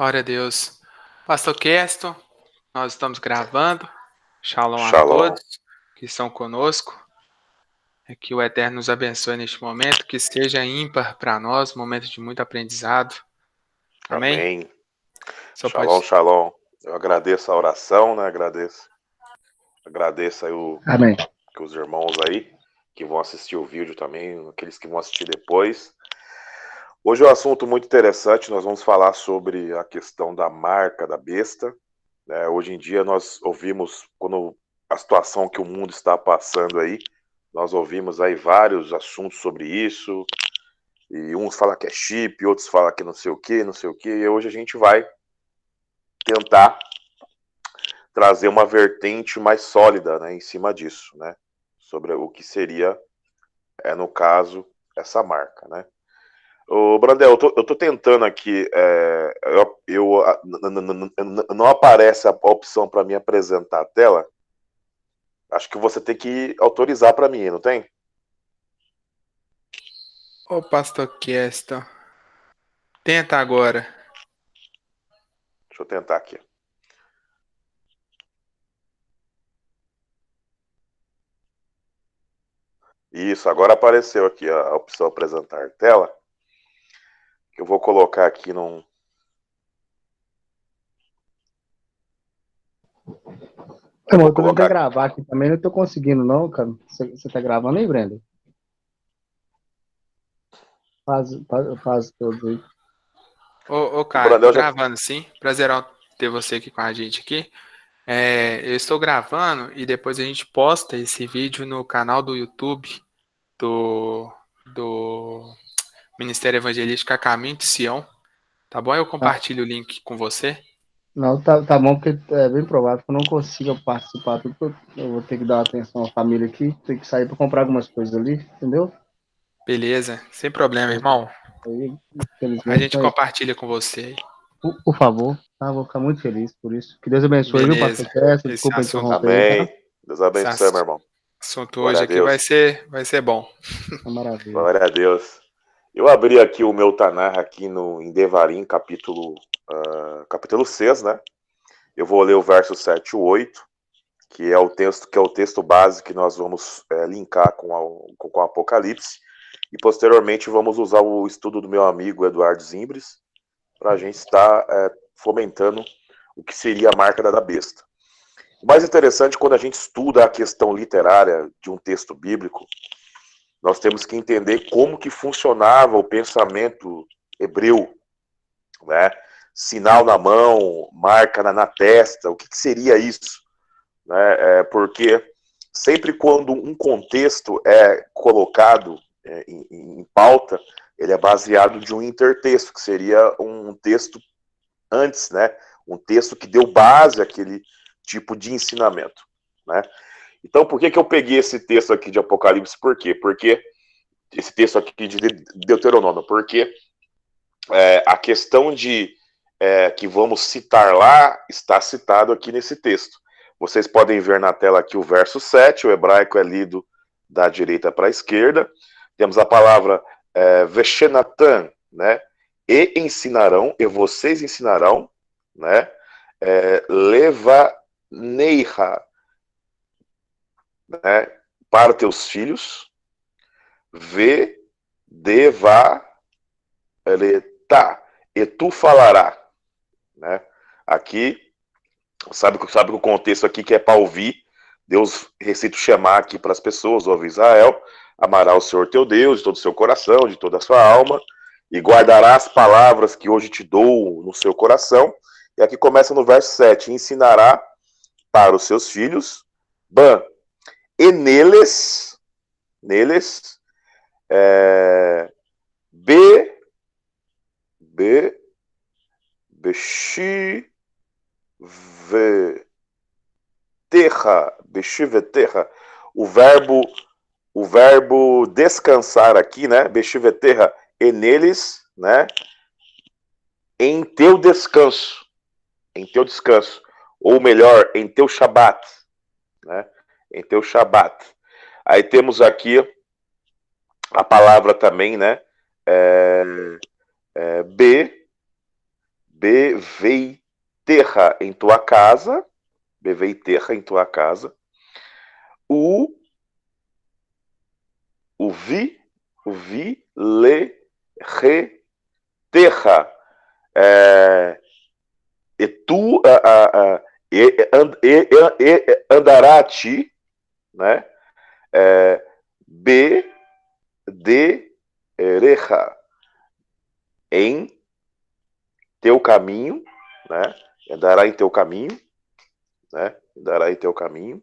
Glória a Deus. Pastor Kesto, nós estamos gravando. Shalom a Shalom. todos que estão conosco. Que o Eterno nos abençoe neste momento, que seja ímpar para nós, um momento de muito aprendizado. Amém? Amém. Só Shalom, pode. shalom. Eu agradeço a oração, né? Agradeço aí Amém. que os irmãos aí que vão assistir o vídeo também, aqueles que vão assistir depois. Hoje é um assunto muito interessante. Nós vamos falar sobre a questão da marca da besta. Hoje em dia nós ouvimos, quando a situação que o mundo está passando aí, nós ouvimos aí vários assuntos sobre isso. E uns falam que é chip, outros falam que não sei o que, não sei o que. E hoje a gente vai tentar trazer uma vertente mais sólida, né, em cima disso, né, sobre o que seria, no caso, essa marca, né. Ô, Brandel, eu tô tentando aqui, não aparece a opção para mim apresentar a tela. Acho que você tem que autorizar para mim, não tem? Ô, Pastor Kesto, tenta agora. Deixa eu tentar aqui. Isso, agora apareceu aqui a opção apresentar tela. Eu vou colocar aqui num... Eu Irmão, vou eu tô tentando colocar... gravar aqui também, não tô conseguindo não, cara. Você tá gravando aí, Brenda? Faz todos aí. Ô, O cara, tô Brandel já... gravando sim. Prazerão ter você aqui com a gente aqui. Eu estou gravando e depois a gente posta esse vídeo no canal do YouTube do, do Ministério Evangelístico A Caminho de Sião. Tá bom? Eu Ah, compartilho o link com você. não, tá bom, porque é bem provável que eu não consiga participar, tudo, porque eu vou ter que dar atenção à família aqui, ter que sair para comprar algumas coisas ali, entendeu? Beleza, sem problema, irmão. Aí, A infelizmente, gente mas, compartilha com você. por favor, tá? Vou ficar muito feliz por isso. Que Deus abençoe, viu, pastor Beleza. Kessa? Esse Desculpa assunto, interromper aí, tá? Amém. Deus esse abençoe, meu ass- irmão. assunto Glória hoje a aqui Deus. vai ser bom. Uma maravilha. Glória a Deus. Eu abri aqui o meu Tanar aqui em Devarim, capítulo 6, né? Eu vou ler o verso 7 e 8, que é o texto base que nós vamos linkar com o Apocalipse. E posteriormente vamos usar o estudo do meu amigo Eduardo Zimbres para a gente estar fomentando o que seria a marca da besta. O mais interessante, quando a gente estuda a questão literária de um texto bíblico, nós temos que entender como que funcionava o pensamento hebreu, né? Sinal na mão, marca na testa, o que seria isso? Né? Porque sempre quando um contexto é colocado em pauta, ele é baseado de um intertexto, que seria um texto antes, né? Um texto que deu base àquele tipo de ensinamento, né? Então, por que eu peguei esse texto aqui de Apocalipse? Por quê? Porque esse texto aqui de Deuteronômio, porque a questão de que vamos citar lá está citado aqui nesse texto. Vocês podem ver na tela aqui o verso 7, o hebraico é lido da direita para a esquerda. Temos a palavra Veshenatan, né? E ensinarão, e vocês ensinarão, né? Levaneiha, né? Para teus filhos, deva tá, e tu falará, né? Aqui, sabe que o contexto aqui que é para ouvir, Deus recita o chamar aqui para as pessoas, ouve Israel, amará o Senhor teu Deus de todo o seu coração, de toda a sua alma, e guardará as palavras que hoje te dou no seu coração. E aqui começa no verso 7, ensinará para os seus filhos, e neles, be, beshi, beshiveterra, o verbo descansar aqui, né? Beshiveterra, e neles, né? Em teu descanso, ou melhor, em teu Shabat, né? Em teu Shabat. Aí temos aqui a palavra também, né? beveiterra, em tua casa, beveiterra, em tua casa, o vi, le, re, terra, e tu andará a ti, né? B, de, reja, em teu caminho, né? Andará em teu caminho, né? Andará em teu caminho.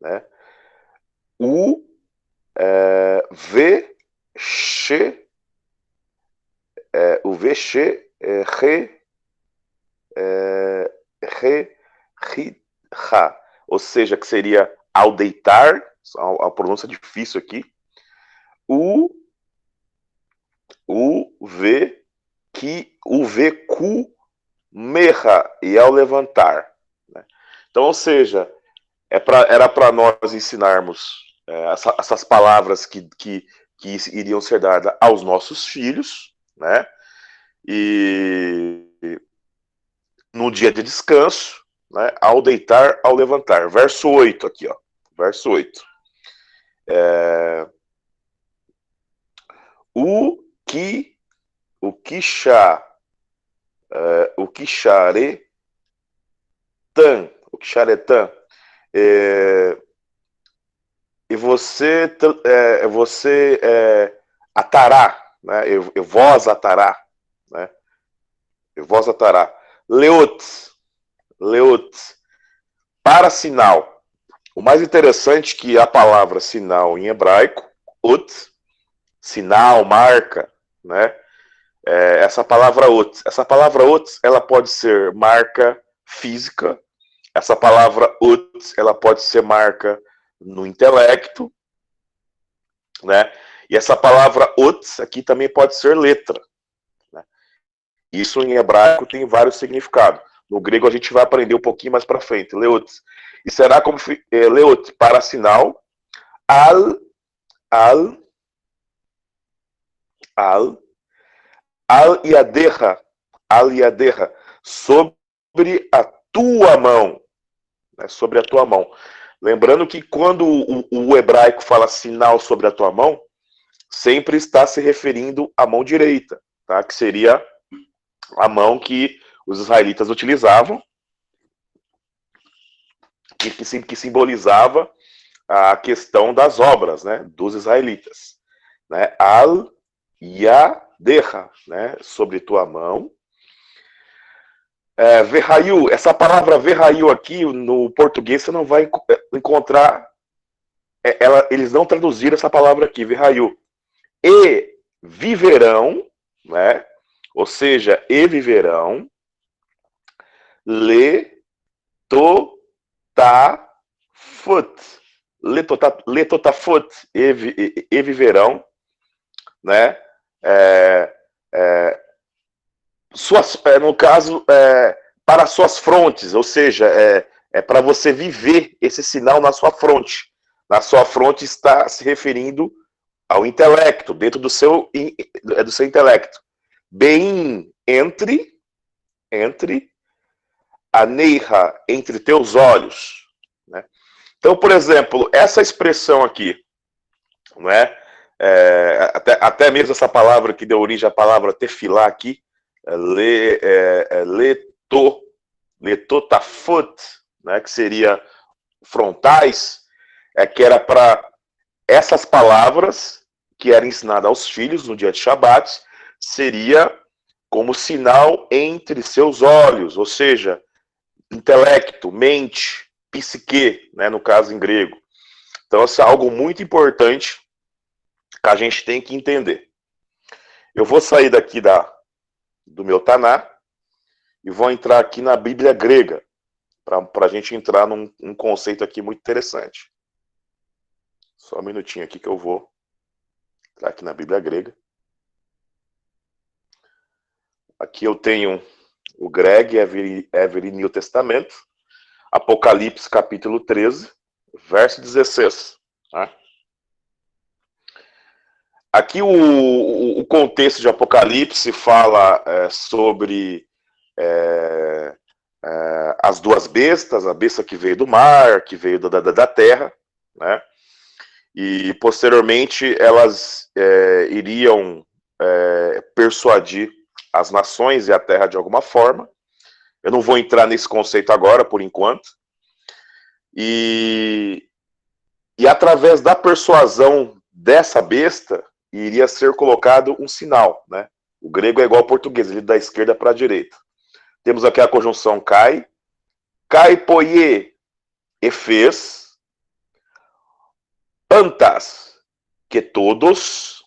Né? V, che, o V, che, re, ha, ou seja, que seria ao deitar, a pronúncia difícil aqui, V, cu, merra, e ao levantar. Né? Então, ou seja, era para nós ensinarmos essas palavras que iriam ser dadas aos nossos filhos, né? E no dia de descanso, né? Ao deitar, ao levantar. Verso 8 aqui, ó. Verso 8. O quicharetan, e você atará, né? E vós atará, né? E vós atará. Leot, para sinal. O mais interessante é que a palavra sinal em hebraico, ut, sinal, marca, né? Essa palavra ut, ela pode ser marca física. Essa palavra ut, ela pode ser marca no intelecto, né? E essa palavra ut aqui também pode ser letra. Né? Isso em hebraico tem vários significados. No grego a gente vai aprender um pouquinho mais para frente. Leut. E será como leut para sinal al yadeha, sobre a tua mão, né? Sobre a tua mão. Lembrando que quando o hebraico fala sinal sobre a tua mão, sempre está se referindo à mão direita, tá? Que seria a mão que os israelitas utilizavam, que simbolizava a questão das obras, né, dos israelitas. Né? Al yadeha, né, sobre tua mão. Verrayu, essa palavra verrayu aqui no português você não vai encontrar, eles não traduziram essa palavra aqui, verrayu. E viverão, né? Ou seja, e viverão, letotafot, e viverão, né? No caso, para suas frontes, ou seja, para você viver esse sinal na sua fronte. Na sua fronte está se referindo ao intelecto, dentro do seu intelecto. Bem entre a neira, entre teus olhos. Né? Então, por exemplo, essa expressão aqui, não é? Até mesmo essa palavra que deu origem à palavra tefilá aqui, letotafot, né, que seria frontais, que era para essas palavras que eram ensinadas aos filhos no dia de Shabat, seria como sinal entre seus olhos, ou seja, intelecto, mente, psique, né, no caso em grego. Então, isso é algo muito importante que a gente tem que entender. Eu vou sair daqui do meu Taná e vou entrar aqui na Bíblia grega, para a gente entrar num conceito aqui muito interessante. Só um minutinho aqui que eu vou entrar aqui na Bíblia grega. Aqui eu tenho o Greg, Every New Testamento, Apocalipse capítulo 13, verso 16. Tá? Aqui o contexto de Apocalipse fala sobre as duas bestas, a besta que veio do mar, que veio da terra, né? E posteriormente elas iriam persuadir as nações e a terra de alguma forma. Eu não vou entrar nesse conceito agora, por enquanto. E através da persuasão dessa besta, iria ser colocado um sinal, né? O grego é igual ao português, ele da esquerda para a direita. Temos aqui a conjunção kai, kai poie e fez, antas, que todos,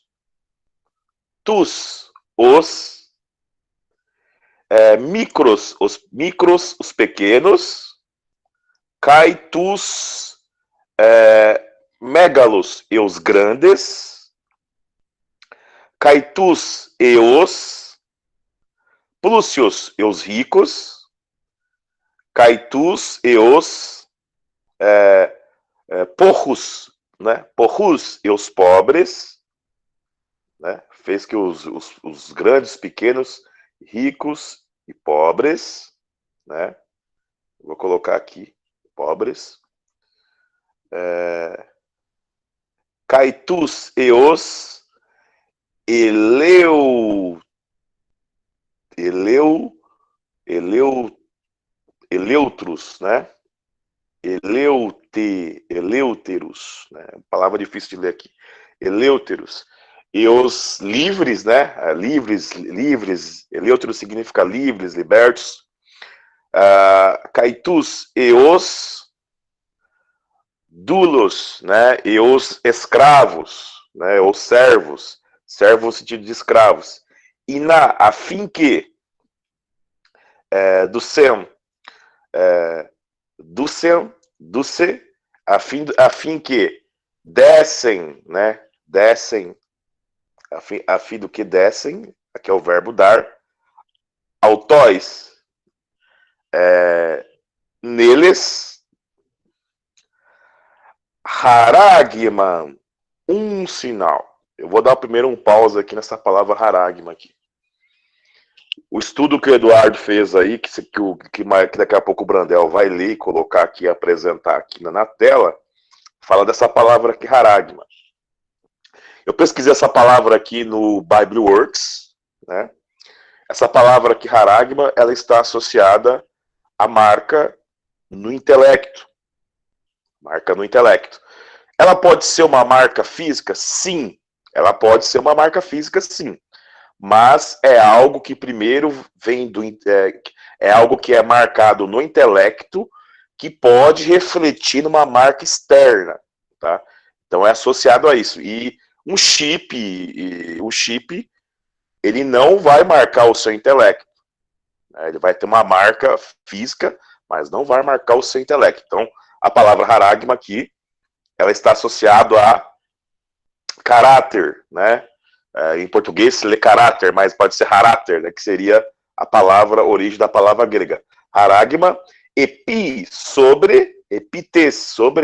tus, os, micros, os pequenos, kai tus, megalos e os grandes, Caitus e os, Plúcios e os ricos, Caitus e os porros, né? Porrus e os pobres, né? Fez que os grandes, pequenos, ricos e pobres, né? Vou colocar aqui, pobres. Caitus e os eleutros, né? Eleuteros, né? Palavra difícil de ler aqui. Eleuteros. E os livres, né? Livres, eleutros significa livres, libertos. Caitus e os dulos, né? E os escravos, né? Os servos no sentido de escravos. E a fim que a fim que descem, né? Descem, a fim do que descem, aqui é o verbo dar, autóis, neles, haragman, um sinal. Eu vou dar primeiro um pause aqui nessa palavra haragma aqui. O estudo que o Eduardo fez aí, que daqui a pouco o Brandel vai ler e colocar aqui, apresentar aqui na tela, fala dessa palavra aqui, haragma. Eu pesquisei essa palavra aqui no BibleWorks, né? Essa palavra aqui, haragma, ela está associada à marca no intelecto. Marca no intelecto. Ela pode ser uma marca física? Sim. Ela pode ser uma marca física, sim. Mas é algo que primeiro vem é algo que é marcado no intelecto, que pode refletir numa marca externa, tá? Então é associado a isso. E o chip, ele não vai marcar o seu intelecto. Ele vai ter uma marca física, mas não vai marcar o seu intelecto. Então, a palavra haragma aqui, ela está associada a caráter, né? Em português se lê caráter, mas pode ser haráter, né? Que seria a origem da palavra grega. Haragma, epites, sobre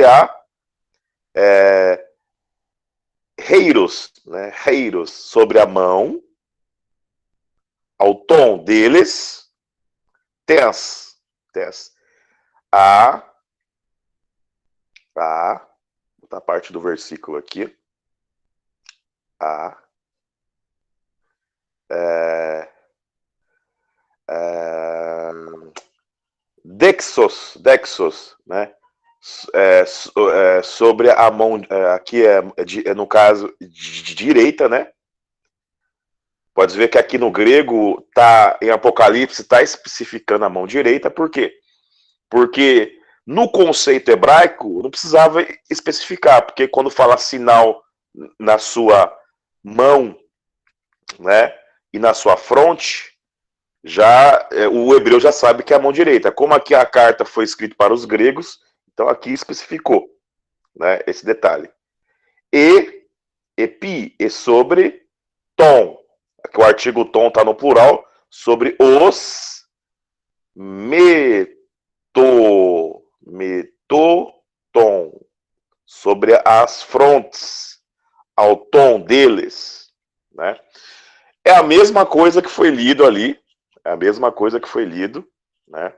a reiros, né? Reiros, sobre a mão, ao tom deles, tens. Vou botar a parte do versículo aqui. Dexos, né? Sobre a mão, aqui no caso de direita, né? Pode ver que aqui no grego, em Apocalipse, está especificando a mão direita, por quê? Porque no conceito hebraico, não precisava especificar, porque quando fala sinal na sua mão, né, e na sua fronte, o hebreu já sabe que é a mão direita. Como aqui a carta foi escrita para os gregos, então aqui especificou, né, esse detalhe. Epi, sobre tom. Aqui o artigo tom está no plural, sobre os metotom, sobre as frontes, ao tom deles, né? É a mesma coisa que foi lido ali, é a mesma coisa que foi lido, né?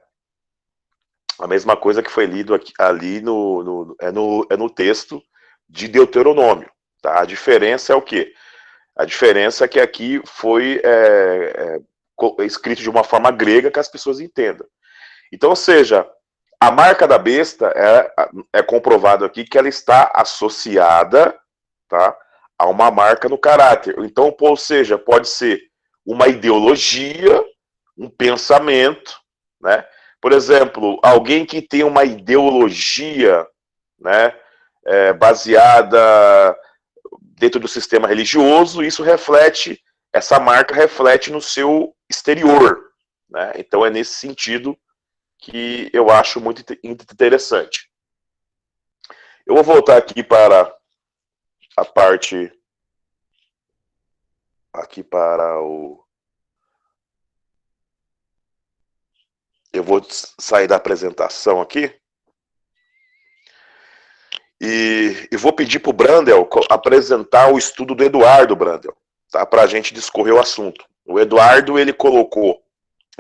A mesma coisa que foi lido aqui, ali no texto de Deuteronômio, tá? A diferença é o quê? A diferença é que aqui foi escrito de uma forma grega que as pessoas entendam. Então, ou seja, a marca da besta é comprovado aqui que ela está associada, tá, a uma marca no caráter. Então, ou seja, pode ser uma ideologia, um pensamento, né? Por exemplo, alguém que tem uma ideologia, né, baseada dentro do sistema religioso, isso reflete, essa marca reflete no seu exterior, né? Então é nesse sentido que eu acho muito interessante. Eu vou voltar aqui para a parte, aqui para o... Eu vou sair da apresentação aqui e vou pedir para o Brandel apresentar o estudo do Eduardo Brandel, tá? Para a gente discorrer o assunto. O Eduardo, ele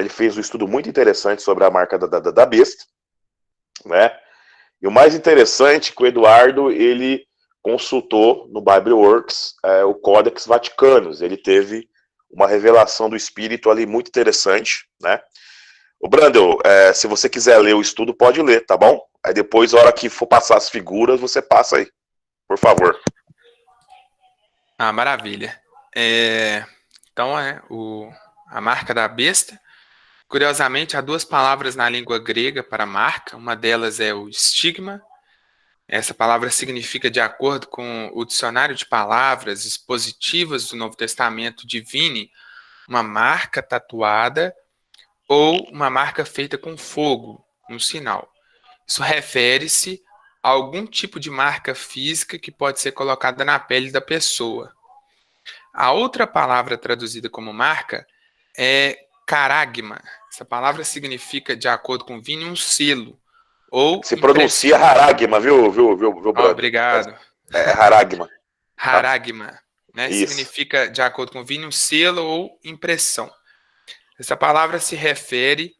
fez um estudo muito interessante sobre a marca da besta, né? E o mais interessante é que o Eduardo, ele consultou no BibleWorks o Codex Vaticanus. Ele teve uma revelação do Espírito ali muito interessante, né? O Brandel, se você quiser ler o estudo, pode ler, tá bom? Aí depois, na hora que for passar as figuras, você passa aí, por favor. Ah, maravilha. Então, a marca da besta. Curiosamente, há duas palavras na língua grega para marca. Uma delas é o estigma. Essa palavra significa, de acordo com o dicionário de palavras expositivas do Novo Testamento, divine, uma marca tatuada ou uma marca feita com fogo, um sinal. Isso refere-se a algum tipo de marca física que pode ser colocada na pele da pessoa. A outra palavra traduzida como marca é caragma. Essa palavra significa, de acordo com Vini, um selo. Ou se pronuncia haragma, viu, Brandel? Obrigado. É haragma. Haragma, né? Significa, de acordo com Vini, um selo ou impressão. Essa palavra se refere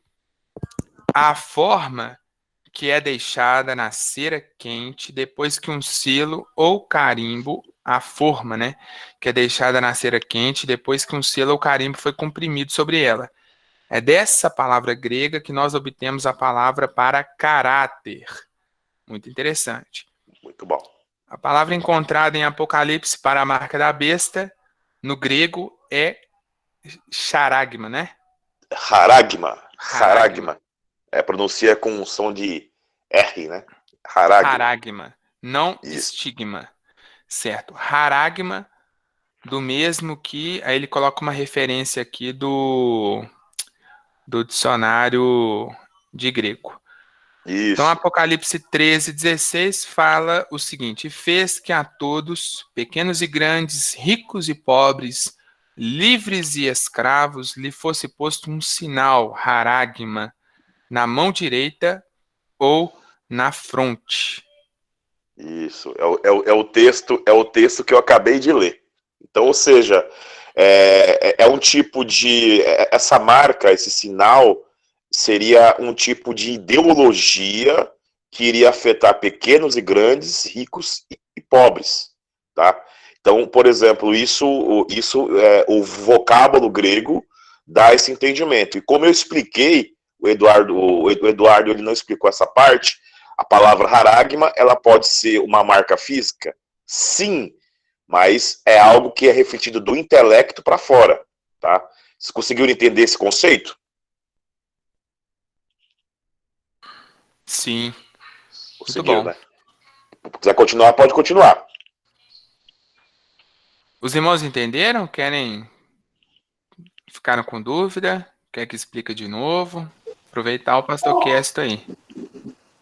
à forma que é deixada na cera quente depois que um selo ou carimbo, a forma, né, que é deixada na cera quente depois que um selo ou carimbo foi comprimido sobre ela. É dessa palavra grega que nós obtemos a palavra para caráter. Muito interessante. Muito bom. A palavra encontrada em Apocalipse para a marca da besta, no grego, é charagma, né? Haragma. Pronuncia com um som de R, né? Haragma, não estigma. Certo. Haragma, do mesmo que... Aí ele coloca uma referência aqui do dicionário de grego. Isso. Então, Apocalipse 13:16 fala o seguinte: fez que a todos, pequenos e grandes, ricos e pobres, livres e escravos, lhe fosse posto um sinal, haragma, na mão direita ou na fronte. Isso, é o texto que eu acabei de ler. Então, ou seja, é um tipo de... Essa marca, esse sinal, seria um tipo de ideologia que iria afetar pequenos e grandes, ricos e pobres, tá? Então, por exemplo, o vocábulo grego dá esse entendimento. E como eu expliquei, o Eduardo ele não explicou essa parte. A palavra haragma, ela pode ser uma marca física? Sim, mas é algo que é refletido do intelecto para fora, tá? Vocês conseguiram entender esse conceito? Sim. Conseguiram, né? Se quiser continuar, pode continuar. Os irmãos entenderam? Ficaram com dúvida? Quer que explique de novo? Aproveitar o pastor Kesto aí.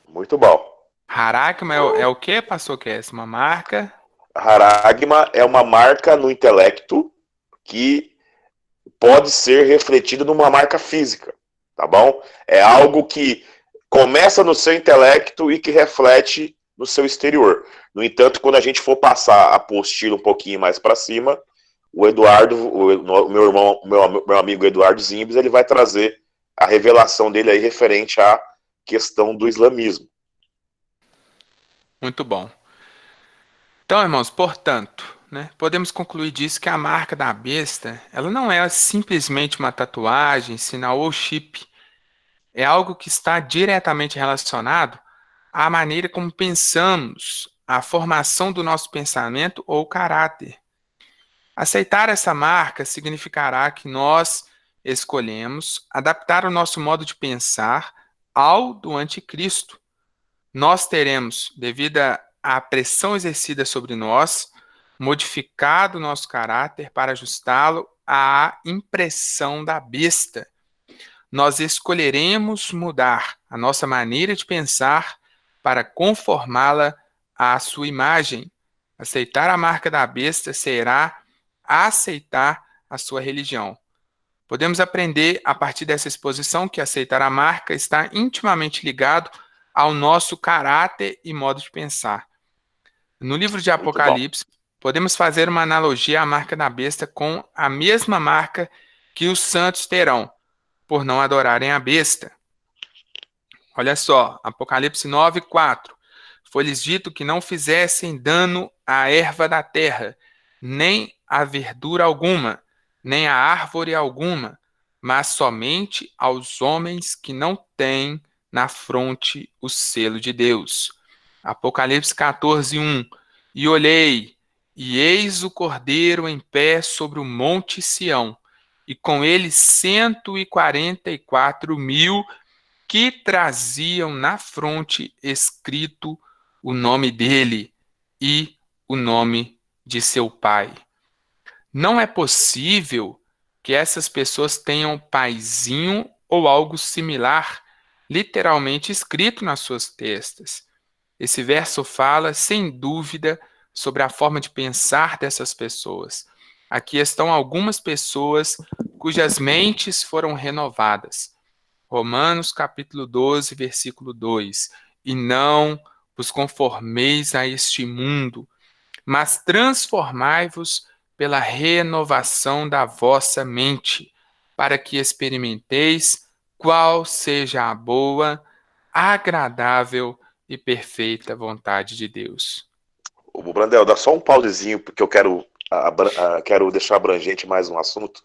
Muito bom. Haragma é o que, pastor Kesto? Uma marca? Haragma é uma marca no intelecto que pode ser refletida numa marca física, tá bom? É algo que começa no seu intelecto e que reflete no seu exterior. No entanto, quando a gente for passar a apostila um pouquinho mais para cima, o Eduardo, o meu irmão, meu amigo Eduardo Zimbes, ele vai trazer a revelação dele aí referente à questão do islamismo. Muito bom. Então, irmãos, portanto, né, podemos concluir disso que a marca da besta, ela não é simplesmente uma tatuagem, sinal ou chip. É algo que está diretamente relacionado à maneira como pensamos, à formação do nosso pensamento ou caráter. Aceitar essa marca significará que nós escolhemos adaptar o nosso modo de pensar ao do anticristo. Nós teremos, devido à pressão exercida sobre nós, modificado o nosso caráter para ajustá-lo à impressão da besta. Nós escolheremos mudar a nossa maneira de pensar para conformá-la à sua imagem. Aceitar a marca da besta será aceitar a sua religião. Podemos aprender a partir dessa exposição que aceitar a marca está intimamente ligado ao nosso caráter e modo de pensar. No livro de Apocalipse, podemos fazer uma analogia à marca da besta com a mesma marca que os santos terão, por não adorarem a besta. Olha só, Apocalipse 9:4. Foi-lhes dito que não fizessem dano à erva da terra, nem a verdura alguma, nem a árvore alguma, mas somente aos homens que não têm na fronte o selo de Deus. Apocalipse 14:1. E olhei, e eis o Cordeiro em pé sobre o monte Sião, e com ele 144.000 que traziam na fronte escrito o nome dele e o nome de seu pai. Não é possível que essas pessoas tenham paizinho ou algo similar literalmente escrito nas suas testas. Esse verso fala, sem dúvida, sobre a forma de pensar dessas pessoas. Aqui estão algumas pessoas cujas mentes foram renovadas. Romanos capítulo 12, versículo 2. E não vos conformeis a este mundo, mas transformai-vos pela renovação da vossa mente, para que experimenteis qual seja a boa, agradável e perfeita vontade de Deus. O Brandel, dá só um pausezinho, porque eu quero deixar abrangente mais um assunto.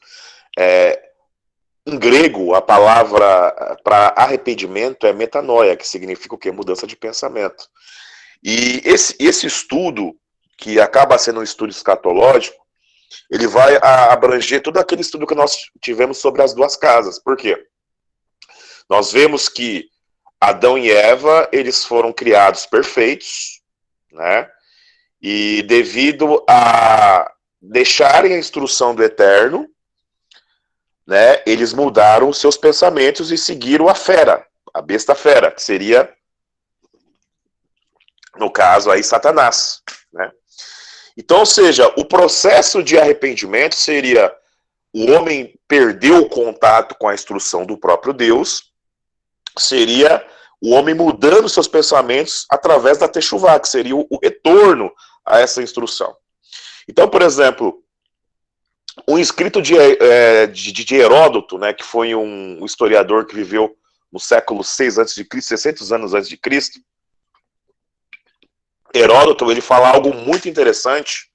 Em grego, a palavra para arrependimento é metanoia, que significa o quê? Mudança de pensamento. E esse estudo, que acaba sendo um estudo escatológico, ele vai abranger todo aquele estudo que nós tivemos sobre as duas casas. Por quê? Nós vemos que Adão e Eva, eles foram criados perfeitos, né? E devido a deixarem a instrução do Eterno, né, eles mudaram os seus pensamentos e seguiram a fera, a besta fera, que seria, no caso aí, Satanás, né? Então, ou seja, o processo de arrependimento seria o homem perder o contato com a instrução do próprio Deus, seria o homem mudando seus pensamentos através da Teshuvá, que seria o retorno a essa instrução. Então, por exemplo, um escrito de Heródoto, né, que foi um historiador que viveu no século 6 a.C., 600 anos antes de Cristo, Heródoto, ele fala algo muito interessante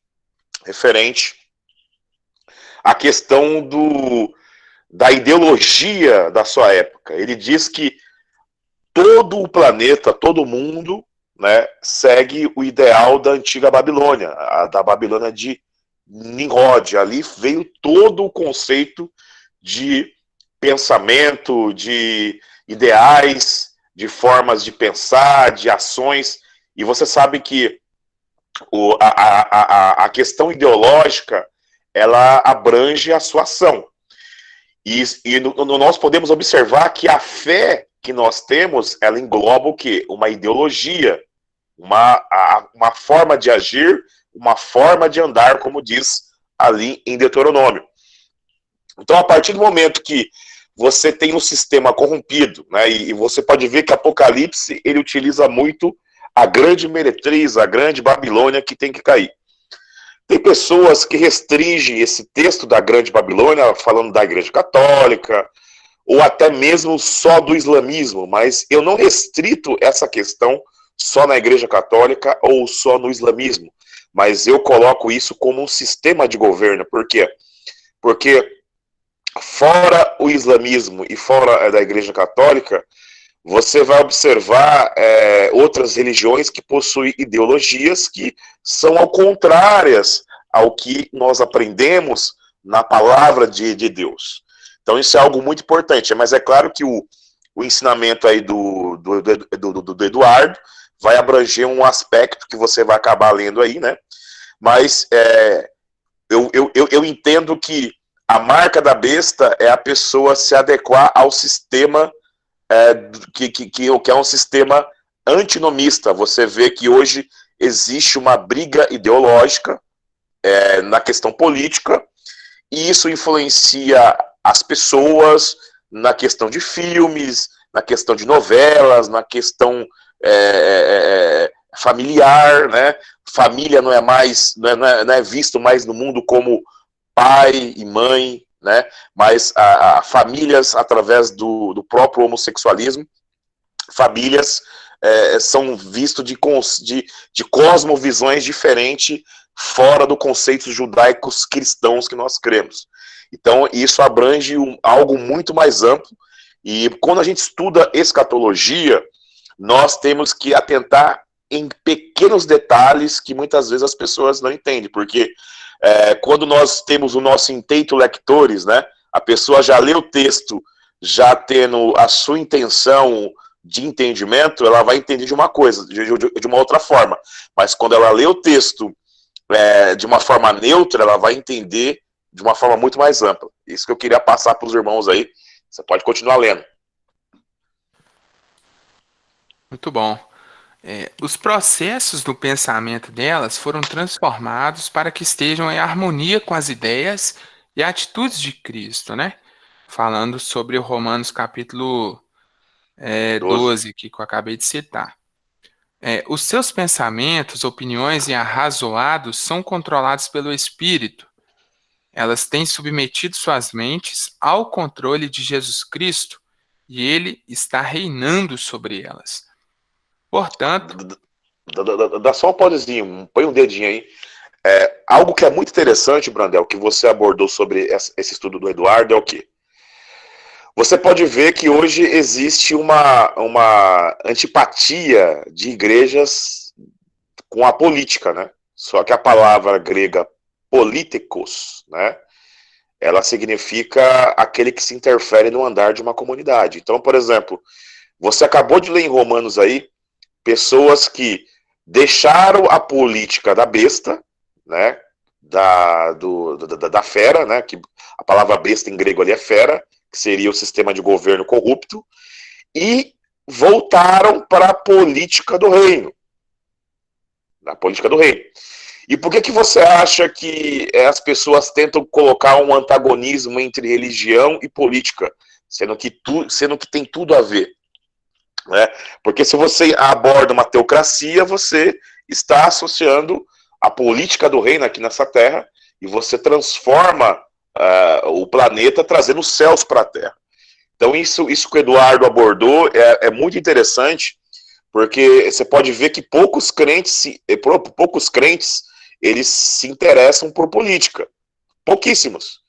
referente à questão da ideologia da sua época. Ele diz que todo o planeta, todo o mundo, né, segue o ideal da antiga Babilônia, da Babilônia de Nimrod. Ali veio todo o conceito de pensamento, de ideais, de formas de pensar, de ações. E você sabe que a questão ideológica, ela abrange a sua ação. E nós podemos observar que a fé que nós temos, ela engloba o quê? Uma ideologia, uma forma de agir, uma forma de andar, como diz ali em Deuteronômio. Então, a partir do momento que você tem um sistema corrompido, né, e você pode ver que Apocalipse, ele utiliza muito a grande meretriz, a grande Babilônia que tem que cair. Tem pessoas que restringem esse texto da grande Babilônia, falando da Igreja Católica, ou até mesmo só do islamismo, mas eu não restrito essa questão só na Igreja Católica ou só no islamismo, mas eu coloco isso como um sistema de governo. Por quê? Porque fora o islamismo e fora da Igreja Católica, você vai observar outras religiões que possuem ideologias que são ao contrárias ao que nós aprendemos na palavra de Deus. Então isso é algo muito importante, mas é claro que o ensinamento aí do Eduardo vai abranger um aspecto que você vai acabar lendo aí, né? Mas eu entendo que a marca da besta é a pessoa se adequar ao sistema que é um sistema antinomista. Você vê que hoje existe uma briga ideológica na questão política, e isso influencia as pessoas na questão de filmes, na questão de novelas, na questão familiar, né? Família não é visto mais no mundo como pai e mãe, né? Mas famílias através do próprio homossexualismo, famílias são vistas de cosmovisões diferentes fora do conceito judaicos cristãos que nós cremos. Então isso abrange algo muito mais amplo, e quando a gente estuda escatologia, nós temos que atentar em pequenos detalhes que muitas vezes as pessoas não entendem, porque quando nós temos o nosso intento lectores, né, a pessoa já lê o texto, já tendo a sua intenção de entendimento, ela vai entender de uma coisa, de uma outra forma. Mas quando ela lê o texto de uma forma neutra, ela vai entender de uma forma muito mais ampla. Isso que eu queria passar para os irmãos aí. Você pode continuar lendo. Muito bom. Os processos do pensamento delas foram transformados para que estejam em harmonia com as ideias e atitudes de Cristo, né? Falando sobre o Romanos capítulo 12, que eu acabei de citar. Os seus pensamentos, opiniões e arrazoados são controlados pelo Espírito. Elas têm submetido suas mentes ao controle de Jesus Cristo e ele está reinando sobre elas. Portanto, Dá só um pauzinho, põe um dedinho aí. Algo que é muito interessante, Brandel, que você abordou sobre esse estudo do Eduardo é o quê? Você pode ver que hoje existe uma antipatia de igrejas com a política, né? Só que a palavra grega políticos, né? Ela significa aquele que se interfere no andar de uma comunidade. Então, por exemplo, você acabou de ler em Romanos aí, pessoas que deixaram a política da besta, né? Da fera, né? Que a palavra besta em grego ali é fera, que seria o sistema de governo corrupto, e voltaram para a política do reino. Na política do reino. E por que você acha que as pessoas tentam colocar um antagonismo entre religião e política, sendo que tem tudo a ver? Né? Porque se você aborda uma teocracia, você está associando a política do reino aqui nessa terra, e você transforma o planeta, trazendo os céus para a terra. Então isso que o Eduardo abordou é muito interessante, porque você pode ver que poucos crentes eles se interessam por política, pouquíssimos.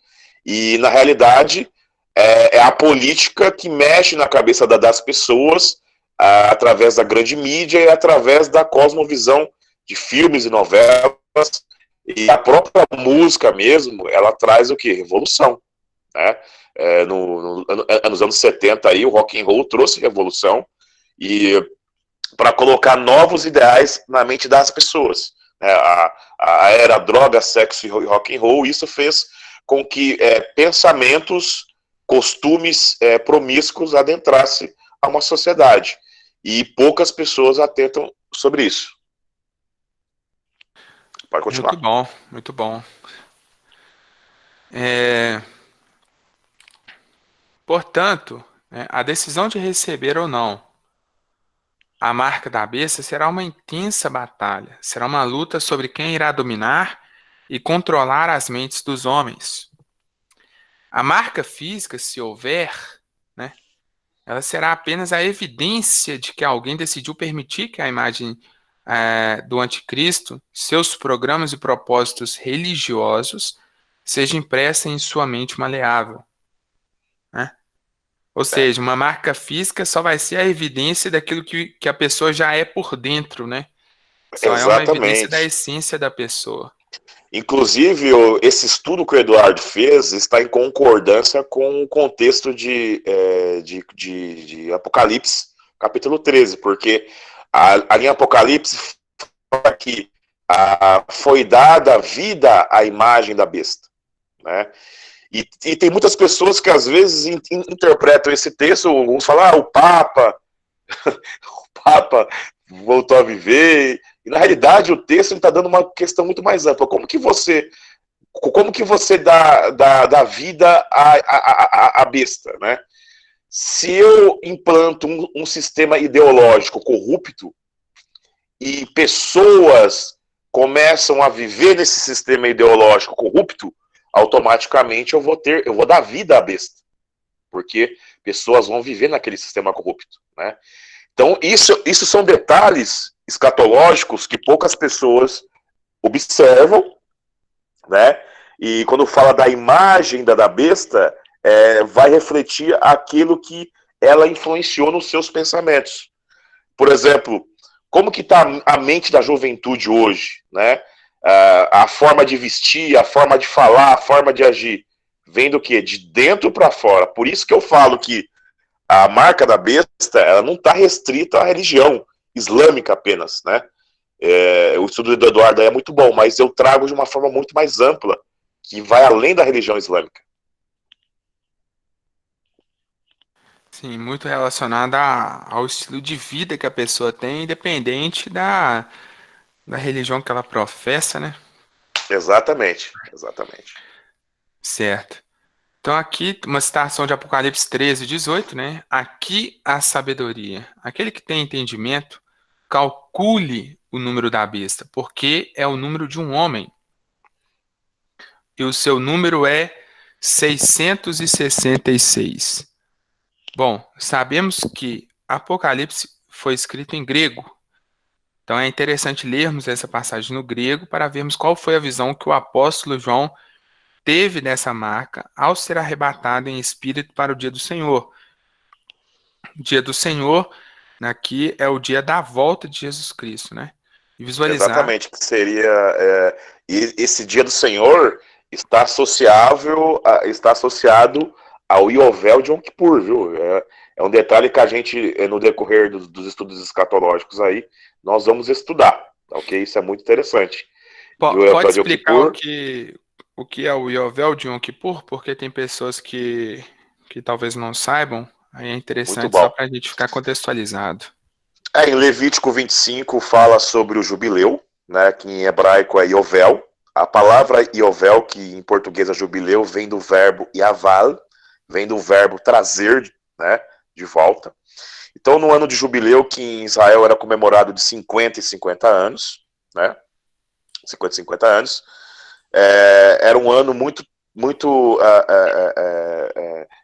E na realidade é a política que mexe na cabeça das pessoas através da grande mídia e através da cosmovisão de filmes e novelas. E a própria música mesmo, ela traz o quê? Revolução, né? Nos anos 70 aí, o rock and roll trouxe revolução, e para colocar novos ideais na mente das pessoas. A era droga, sexo e rock and roll, isso fez com que pensamentos, costumes promíscuos adentrassem a uma sociedade. E poucas pessoas atentam sobre isso. Pode continuar. muito bom, muito bom. Portanto, a decisão de receber ou não A marca da besta será uma intensa batalha, será uma luta sobre quem irá dominar e controlar as mentes dos homens. A marca física, se houver, né, ela será apenas a evidência de que alguém decidiu permitir que a imagem do anticristo, seus programas e propósitos religiosos, seja impressa em sua mente maleável, né? Ou seja, uma marca física só vai ser a evidência daquilo que a pessoa já é por dentro, né? Só é uma evidência da Exatamente. essência da pessoa. Inclusive, esse estudo que o Eduardo fez está em concordância com o contexto de Apocalipse, capítulo 13, porque ali em Apocalipse fala que foi dada vida à imagem da besta, né? E tem muitas pessoas que às vezes interpretam esse texto, uns falam, o Papa voltou a viver. E na realidade o texto está dando uma questão muito mais ampla. Como que você dá vida à besta, né? Se eu implanto um sistema ideológico corrupto e pessoas começam a viver nesse sistema ideológico corrupto, automaticamente eu vou dar vida à besta, porque pessoas vão viver naquele sistema corrupto, né? Então isso são detalhes escatológicos que poucas pessoas observam, né? E quando fala da imagem da besta, vai refletir aquilo que ela influenciou nos seus pensamentos. Por exemplo, como que está a mente da juventude hoje, né? A forma de vestir, a forma de falar, a forma de agir, vem do quê? De dentro para fora. Por isso que eu falo que a marca da besta, ela não está restrita à religião islâmica apenas, né? O estudo do Eduardo é muito bom, mas eu trago de uma forma muito mais ampla, que vai além da religião islâmica. Sim, muito relacionada ao estilo de vida que a pessoa tem, independente da religião que ela professa, né? Exatamente, exatamente. Certo. Então aqui uma citação de Apocalipse 13:18, né? Aqui a sabedoria. Aquele que tem entendimento, calcule o número da besta, porque é o número de um homem. E o seu número é 666. Bom, sabemos que Apocalipse foi escrito em grego. Então é interessante lermos essa passagem no grego para vermos qual foi a visão que o apóstolo João teve dessa marca ao ser arrebatado em espírito para o dia do Senhor. O dia do Senhor, aqui, é o dia da volta de Jesus Cristo, né? E visualizar. Exatamente, que seria esse dia do Senhor está associado ao Yovel de Yom Kippur, viu? É um detalhe que a gente, no decorrer dos estudos escatológicos aí, nós vamos estudar, ok? Isso é muito interessante. Pode de Yom explicar Kippur, o que é o Yovel de Yom Kippur? Porque tem pessoas que talvez não saibam, aí é muito interessante só bom. para a gente ficar contextualizado. Em Levítico 25 fala sobre o jubileu, né, que em hebraico é Yovel. A palavra Yovel, que em português é jubileu, vem do verbo Yaval, vem do verbo trazer, né, de volta. Então, no ano de jubileu, que em Israel era comemorado de 50 e 50 anos, né, 50 e 50 anos, era um ano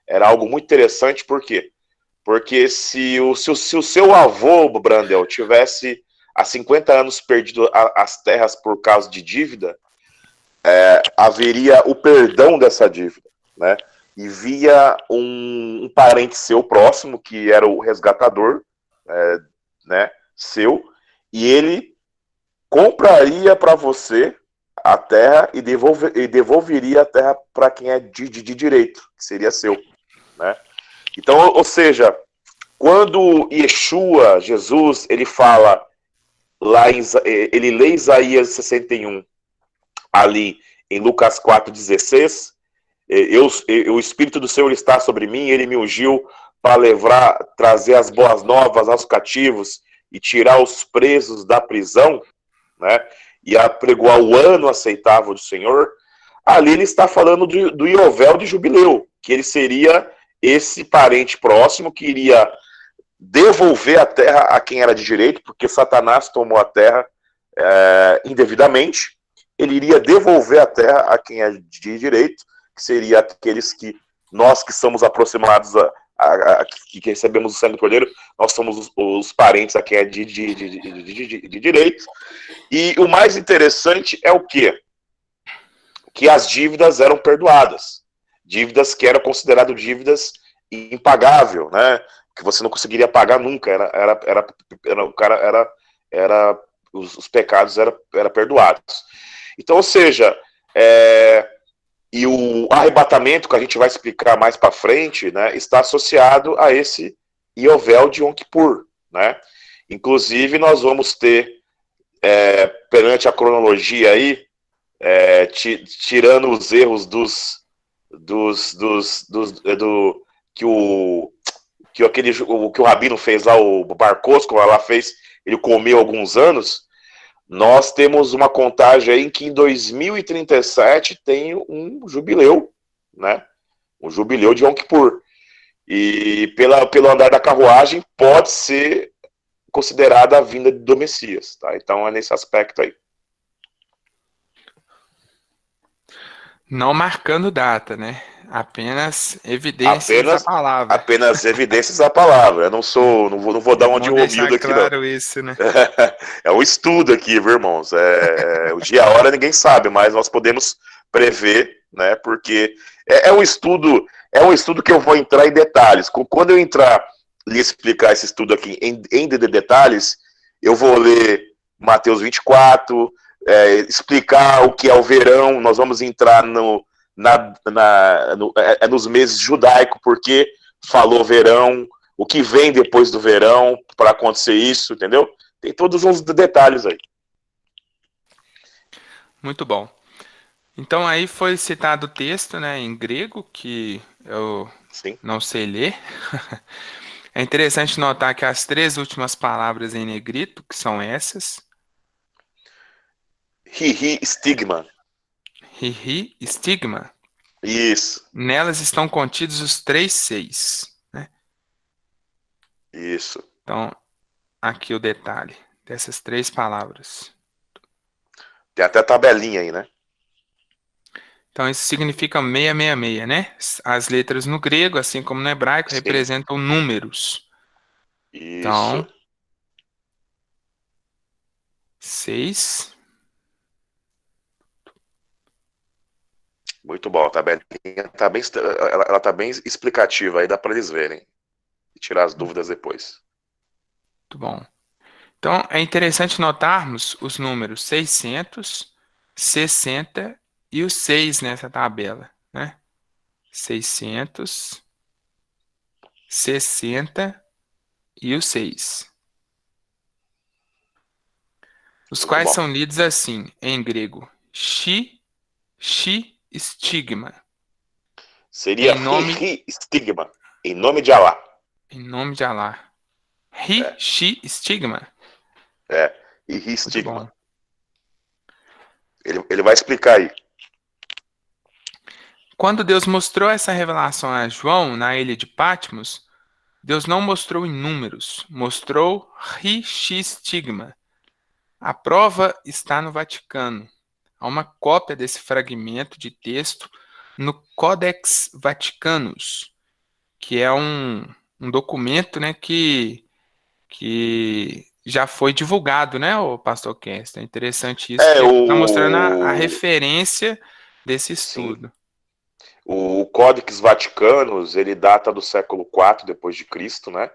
era algo muito interessante, por quê? Porque se o seu avô, Brandel, tivesse há 50 anos perdido as terras por causa de dívida, haveria o perdão dessa dívida, né? E via um parente seu próximo, que era o resgatador, né, seu, e ele compraria para você a terra e devolveria a terra para quem é de direito, que seria seu, né? Então, ou seja, quando Yeshua, Jesus, ele fala lá ele lê Isaías 61 ali em Lucas 4:16, o Espírito do Senhor está sobre mim, ele me ungiu para trazer as boas novas aos cativos e tirar os presos da prisão, né? E apregoar o ano aceitável do Senhor. Ali ele está falando do Yovel de jubileu, que ele seria esse parente próximo que iria devolver a terra a quem era de direito, porque Satanás tomou a terra indevidamente. Ele iria devolver a terra a quem é de direito, que seria aqueles que nós que somos aproximados que recebemos o sangue do Cordeiro, nós somos os parentes a quem é de direito. E o mais interessante é o quê? Que as dívidas eram perdoadas. Dívidas que eram consideradas dívidas impagável, né? Que você não conseguiria pagar nunca. Os pecados eram perdoados. Então, ou seja, e o arrebatamento, que a gente vai explicar mais para frente, né, está associado a esse Yovel de Yom Kippur, né? Inclusive, nós vamos ter, perante a cronologia aí, tirando os erros que o Rabino fez lá, o Bar Kokhba lá fez, ele comeu alguns anos. Nós temos uma contagem aí em que em 2037 tem um jubileu, né? Um jubileu de Yom Kippur. E pelo andar da carruagem pode ser considerada a vinda do Messias, tá? Então é nesse aspecto aí. Não marcando data, né? Apenas evidências da palavra. Apenas evidências da palavra. Eu não vou dar uma de Romildo aqui, claro não. Isso, né? É um estudo aqui, viu, irmãos? O dia e a hora ninguém sabe, mas nós podemos prever, né? Porque é um estudo que eu vou entrar em detalhes. Quando eu entrar e explicar esse estudo aqui em detalhes, eu vou ler Mateus 24, explicar o que é o verão. Nós vamos entrar nos meses judaicos, porque falou verão, o que vem depois do verão para acontecer isso, entendeu? Tem todos os detalhes aí. Muito bom. Então aí foi citado o texto, né, em grego, que eu não sei ler. É interessante notar que as 3 últimas palavras em negrito, que são essas. Hihi, estigma. Hihi, estigma. Isso. Nelas estão contidos os 3 seis, né? Isso. Então, aqui o detalhe dessas 3 palavras. Tem até tabelinha aí, né? Então, isso significa 666, né? As letras no grego, assim como no hebraico, Sim. representam números. Isso. Então, 6. Muito bom, a tabelinha ela tá bem explicativa aí, dá para eles verem e tirar as dúvidas depois. Muito bom. Então, é interessante notarmos os números 600, 60 e o 6 nessa tabela, né? 600, 60 e o 6. Os Muito quais bom. são lidos assim, em grego, estigma. Seria estigma, em nome de Alá. Em nome de Alá. Estigma. Estigma. Ele vai explicar aí. Quando Deus mostrou essa revelação a João na ilha de Patmos, Deus não mostrou em números, mostrou estigma. A prova está no Vaticano. Há uma cópia desse fragmento de texto no Codex Vaticanus, que é um documento, né, que já foi divulgado, né, o Pastor Kester? É interessante isso, porque está mostrando a referência desse estudo. Sim. O Codex Vaticanus, ele data do século IV depois de Cristo, né?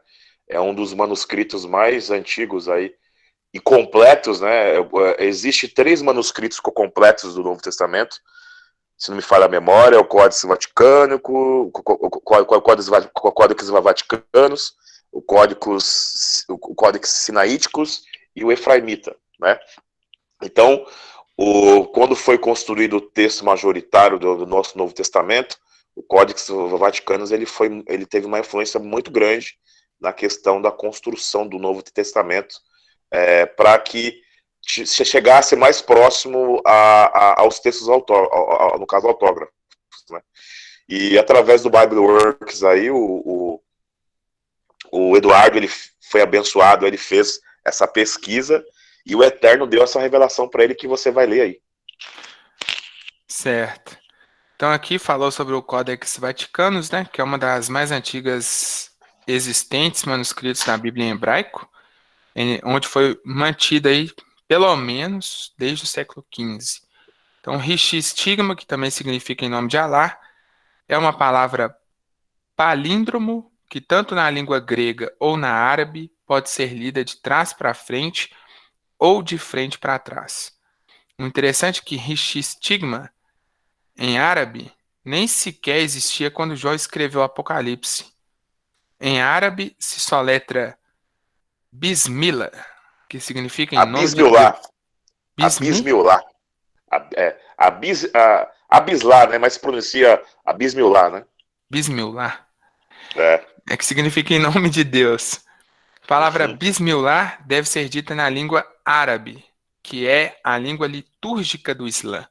É um dos manuscritos mais antigos aí e completos, né? Existe 3 manuscritos completos do Novo Testamento, se não me falha a memória, o Codex Vaticânico, o Codex Vaticanus, o Codex Sinaíticos e o Efraimita, né? Então, quando foi construído o texto majoritário do nosso Novo Testamento, o Codex Vaticanus ele teve uma influência muito grande na questão da construção do Novo Testamento, para que chegasse mais próximo aos textos no caso autógrafos, né? E através do Bible Works aí, o o Eduardo, ele foi abençoado, ele fez essa pesquisa e o Eterno deu essa revelação para ele que você vai ler aí. Certo. Então aqui falou sobre o Codex Vaticanus, né, que é uma das mais antigas existentes manuscritos na Bíblia em hebraico, onde foi mantida aí pelo menos desde o século XV. Então, Rishistigma, que também significa em nome de Alá, é uma palavra palíndromo que tanto na língua grega ou na árabe pode ser lida de trás para frente ou de frente para trás. O interessante é que Rishistigma, em árabe, nem sequer existia quando Jó escreveu o Apocalipse. Em árabe se soletra Bismillah, que significa em nome de Deus. Abismillah. Abislar, né? Mas se pronuncia Abismillah, né? Bismillah. É Que significa em nome de Deus. A palavra Bismillah deve ser dita na língua árabe, que é a língua litúrgica do Islã.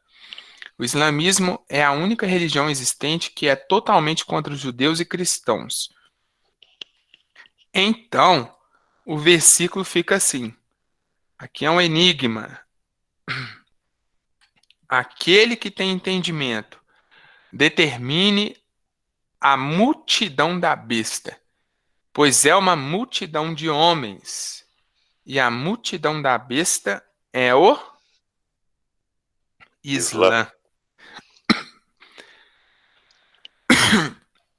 O islamismo é a única religião existente que é totalmente contra os judeus e cristãos. Então, o versículo fica assim. Aqui é um enigma. Aquele que tem entendimento, determine a multidão da besta, pois é uma multidão de homens, e a multidão da besta é o Islã.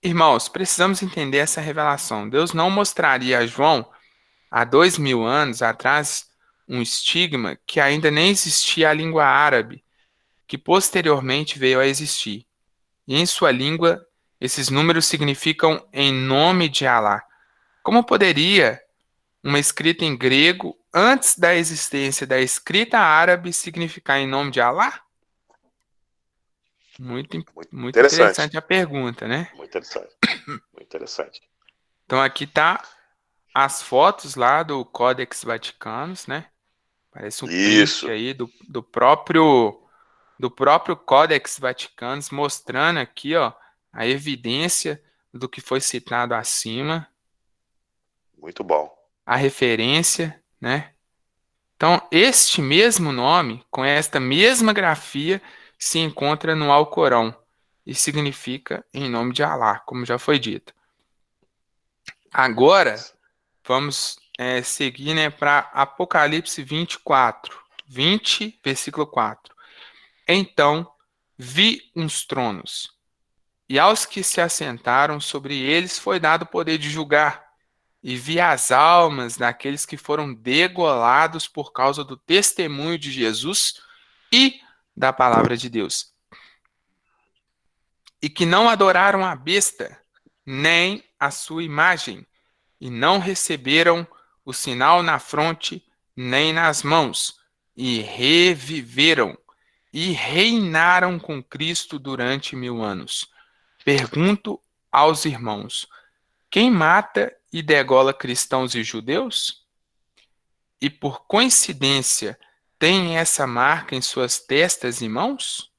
Irmãos, precisamos entender essa revelação. Deus não mostraria a João, há 2000 anos atrás, um estigma que ainda nem existia a língua árabe, que posteriormente veio a existir. E em sua língua, esses números significam em nome de Alá. Como poderia uma escrita em grego, antes da existência da escrita árabe, significar em nome de Alá? Muito interessante a pergunta, né? Muito interessante. Muito interessante. Então aqui tá as fotos lá do Codex Vaticanus, né? Parece um print aí do próprio Codex Vaticanus, mostrando aqui, ó, a evidência do que foi citado acima. Muito bom. A referência, né? Então, este mesmo nome, com esta mesma grafia, se encontra no Alcorão e significa em nome de Alá, como já foi dito. Agora, vamos seguir, né, para Apocalipse 24, 20, versículo 4. Então, vi uns tronos, e aos que se assentaram sobre eles foi dado poder de julgar, e vi as almas daqueles que foram degolados por causa do testemunho de Jesus e da palavra de Deus, e que não adoraram a besta, nem a sua imagem, e não receberam o sinal na fronte, nem nas mãos, e reviveram, e reinaram com Cristo durante 1000 anos. Pergunto aos irmãos, quem mata e degola cristãos e judeus? E por coincidência, tem essa marca em suas testas e mãos?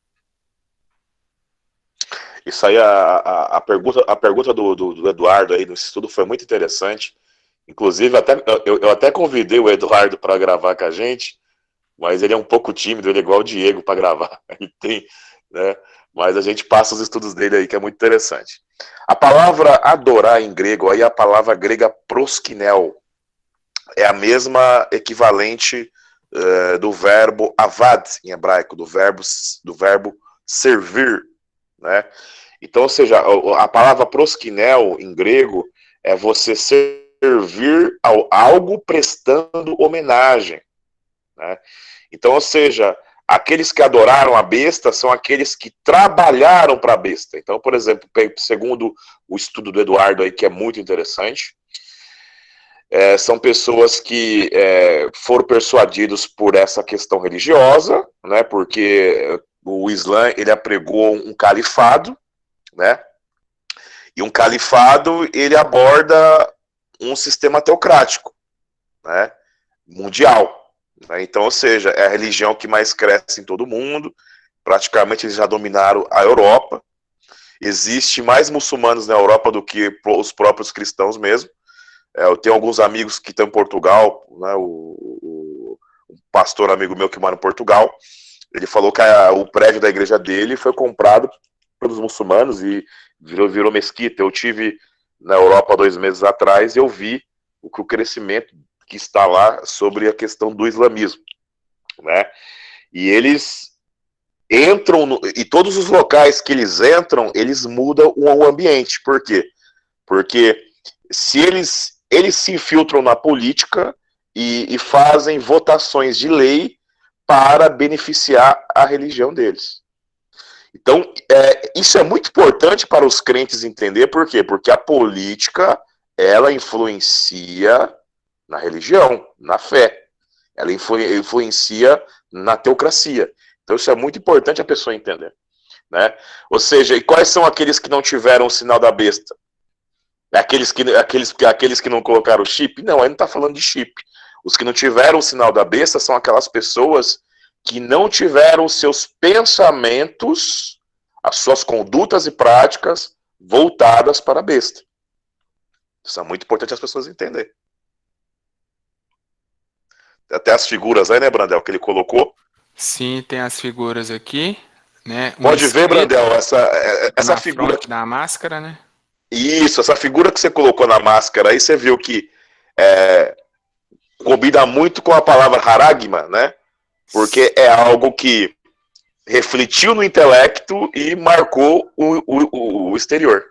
Isso aí, a pergunta do Eduardo aí no estudo foi muito interessante. Inclusive, eu até convidei o Eduardo para gravar com a gente, mas ele é um pouco tímido, ele é igual o Diego para gravar. Ele tem, né? Mas a gente passa os estudos dele aí, que é muito interessante. A palavra adorar em grego, aí a palavra grega proskinel, é a mesma equivalente do verbo avad em hebraico, do verbo servir, né? Então, ou seja, a palavra proskinel em grego é você servir ao algo prestando homenagem, né? Então, ou seja, aqueles que adoraram a besta são aqueles que trabalharam para a besta. Então, por exemplo, segundo o estudo do Eduardo aí, que é muito interessante, são pessoas que foram persuadidos por essa questão religiosa, né? Porque o Islã, ele apregou um califado, né? E um califado, ele aborda um sistema teocrático, né? Mundial. Né? Então, ou seja, é a religião que mais cresce em todo o mundo. Praticamente eles já dominaram a Europa. Existe mais muçulmanos na Europa do que os próprios cristãos mesmo. Eu tenho alguns amigos que estão em Portugal, né? Um pastor amigo meu que mora em Portugal, ele falou que o prédio da igreja dele foi comprado pelos muçulmanos e virou mesquita. Eu tive na Europa 2 meses atrás e eu vi o crescimento que está lá sobre a questão do islamismo, né? E eles entram, e todos os locais que eles entram, eles mudam o ambiente. Por quê? Porque se eles se infiltram na política e fazem votações de lei para beneficiar a religião deles. Então, isso é muito importante para os crentes entender, por quê? Porque a política, ela influencia na religião, na fé. Ela influencia na teocracia. Então, isso é muito importante a pessoa entender, né? Ou seja, e quais são aqueles que não tiveram o sinal da besta? Aqueles que não colocaram o chip? Não, aí não está falando de chip. Os que não tiveram o sinal da besta são aquelas pessoas que não tiveram os seus pensamentos, as suas condutas e práticas voltadas para a besta. Isso é muito importante as pessoas entenderem. Até as figuras aí, né, Brandel, que ele colocou. Sim, tem as figuras aqui, né? Pode ver, Brandel, essa figura aqui da máscara, né? Isso, essa figura que você colocou na máscara aí, você viu que combina muito com a palavra haragma, né? Porque é algo que refletiu no intelecto e marcou o exterior.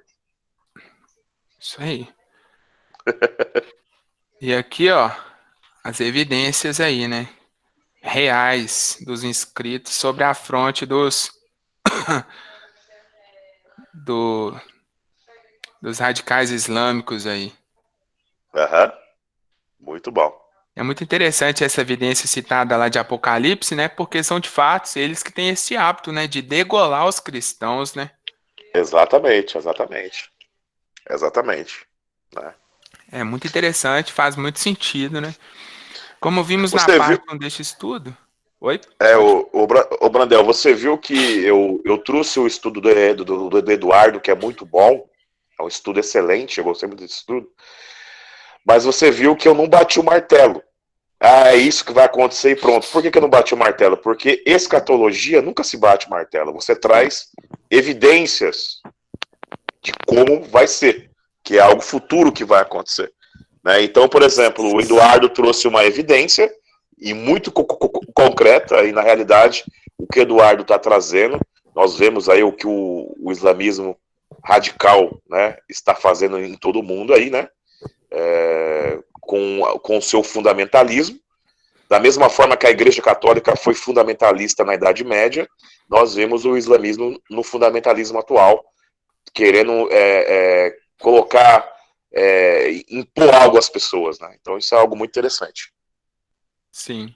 Isso aí. E aqui, ó, as evidências aí, né? Reais dos inscritos sobre a fronte dos dos radicais islâmicos aí. Uhum. Muito bom. É muito interessante essa evidência citada lá de Apocalipse, né? Porque são de fato eles que têm esse hábito, né? De degolar os cristãos, né? Exatamente. Né? É muito interessante, faz muito sentido, né? Como vimos na parte deste estudo. Oi? O Brandel, você viu que eu trouxe o estudo do Eduardo, que é muito bom. É um estudo excelente, eu gostei muito desse estudo. Mas você viu que eu não bati o martelo. É isso que vai acontecer e pronto. Por que eu não bati o martelo? Porque escatologia nunca se bate o martelo. Você traz evidências de como vai ser, que é algo futuro que vai acontecer. Né? Então, por exemplo, o Eduardo trouxe uma evidência e muito concreta, e na realidade, o que o Eduardo está trazendo, nós vemos aí o que o islamismo radical, né, está fazendo em todo o mundo aí, né? Com o seu fundamentalismo. Da mesma forma que a Igreja Católica foi fundamentalista na Idade Média, nós vemos o islamismo no fundamentalismo atual, querendo colocar, impor algo às pessoas, né? Então isso é algo muito interessante. Sim.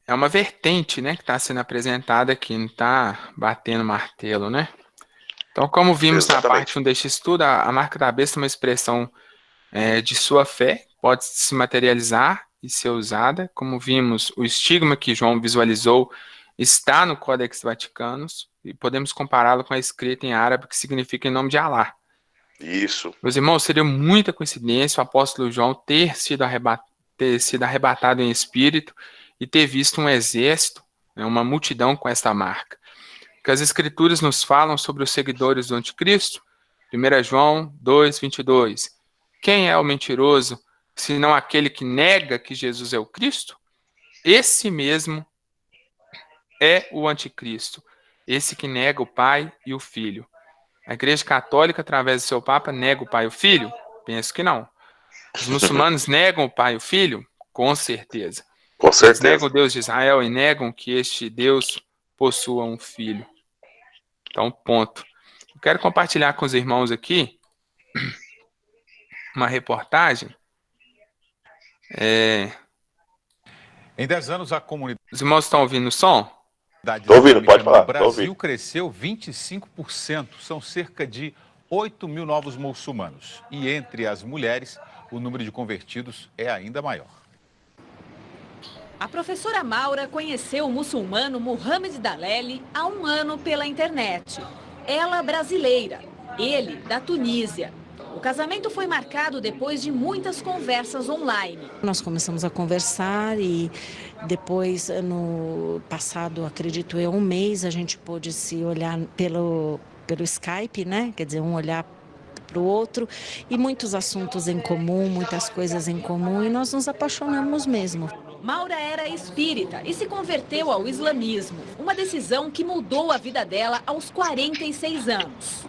É uma vertente, né, que está sendo apresentada aqui, não está batendo martelo, né? Então, como vimos na parte 1 deste estudo, a marca da besta é uma expressão de sua fé, pode se materializar e ser usada. Como vimos, o estigma que João visualizou está no Códex Vaticanus e podemos compará-lo com a escrita em árabe que significa em nome de Alá. Isso. Meus irmãos, seria muita coincidência o apóstolo João ter sido arrebatado em espírito e ter visto um exército, né, uma multidão com esta marca. Que as escrituras nos falam sobre os seguidores do anticristo. 1 João 2:22. Quem é o mentiroso, senão aquele que nega que Jesus é o Cristo? Esse mesmo é o anticristo, esse que nega o Pai e o Filho. A Igreja Católica, através do seu Papa, nega o Pai e o Filho? Penso que não. Os muçulmanos negam o Pai e o Filho? Com certeza. Com certeza. Eles negam o Deus de Israel e negam que este Deus possua um filho. Então, ponto. Eu quero compartilhar com os irmãos aqui uma reportagem. Em 10 anos, a comunidade... Os irmãos estão ouvindo o som? Estou ouvindo, pode falar. No Brasil cresceu 25%. São cerca de 8 mil novos muçulmanos. E entre as mulheres, o número de convertidos é ainda maior. A professora Maura conheceu o muçulmano Mohamed Daleli há 1 ano pela internet. Ela brasileira, ele da Tunísia. O casamento foi marcado depois de muitas conversas online. Nós começamos a conversar e depois, no passado, acredito eu, um mês, a gente pôde se olhar pelo Skype, né? Quer dizer, um olhar para o outro, e muitos assuntos em comum, muitas coisas em comum, e nós nos apaixonamos mesmo. Maura era espírita e se converteu ao islamismo, uma decisão que mudou a vida dela aos 46 anos.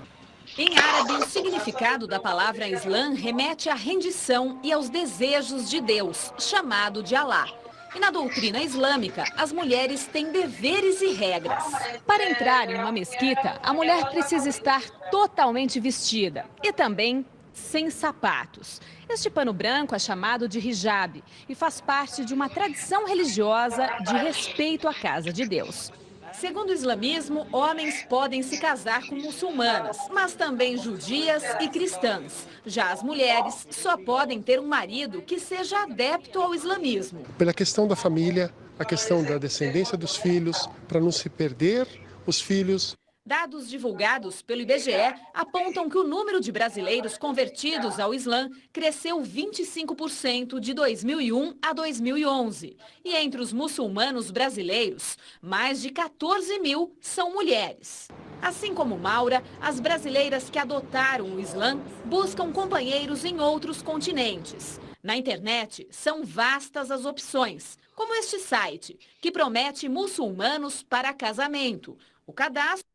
Em árabe, o significado da palavra Islã remete à rendição e aos desejos de Deus, chamado de Alá. E na doutrina islâmica, as mulheres têm deveres e regras. Para entrar em uma mesquita, a mulher precisa estar totalmente vestida e também sem sapatos. Este pano branco é chamado de hijab e faz parte de uma tradição religiosa de respeito à casa de Deus. Segundo o islamismo, homens podem se casar com muçulmanas, mas também judias e cristãs. Já as mulheres só podem ter um marido que seja adepto ao islamismo. Pela questão da família, a questão da descendência dos filhos, para não se perder os filhos. Dados divulgados pelo IBGE apontam que o número de brasileiros convertidos ao Islã cresceu 25% de 2001 a 2011. E entre os muçulmanos brasileiros, mais de 14 mil são mulheres. Assim como Maura, as brasileiras que adotaram o Islã buscam companheiros em outros continentes. Na internet, são vastas as opções, como este site, que promete muçulmanos para casamento. O cadastro...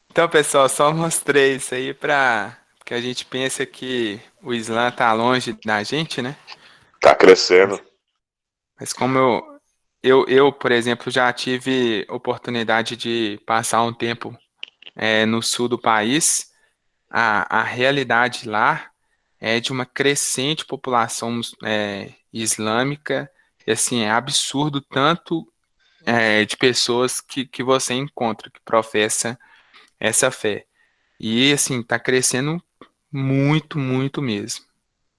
Então, pessoal, só mostrei isso aí porque a gente pensa que o Islã tá longe da gente, né? Tá crescendo. Mas como eu, por exemplo, já tive oportunidade de passar um tempo no sul do país, a realidade lá é de uma crescente população islâmica, e assim, é absurdo tanto de pessoas que você encontra, que professa essa fé. E, assim, tá crescendo muito, muito mesmo.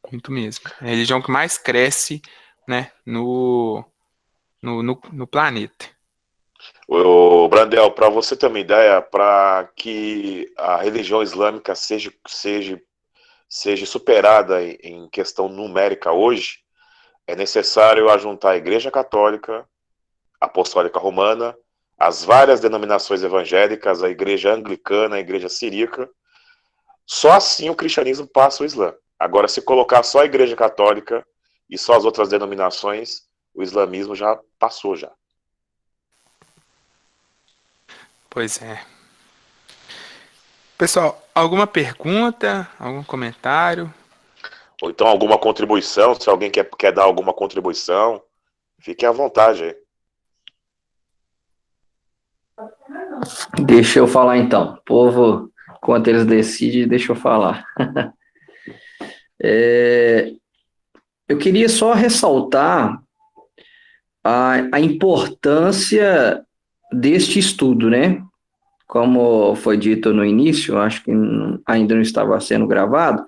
Muito mesmo. É a religião que mais cresce, né, no planeta. Ô, Brandel, para você ter uma ideia, para que a religião islâmica seja superada em questão numérica hoje, é necessário ajuntar a Igreja Católica, Apostólica Romana, as várias denominações evangélicas, a Igreja Anglicana, a Igreja Siríaca. Só assim o cristianismo passa o Islã. Agora, se colocar só a Igreja Católica e só as outras denominações, o islamismo já passou já. Pois é. Pessoal, alguma pergunta? Algum comentário? Ou então alguma contribuição, se alguém quer dar alguma contribuição, fique à vontade aí. Deixa eu falar então. O povo, enquanto eles decidem, deixa eu falar. Eu queria só ressaltar a importância deste estudo, né? Como foi dito no início, acho que ainda não estava sendo gravado,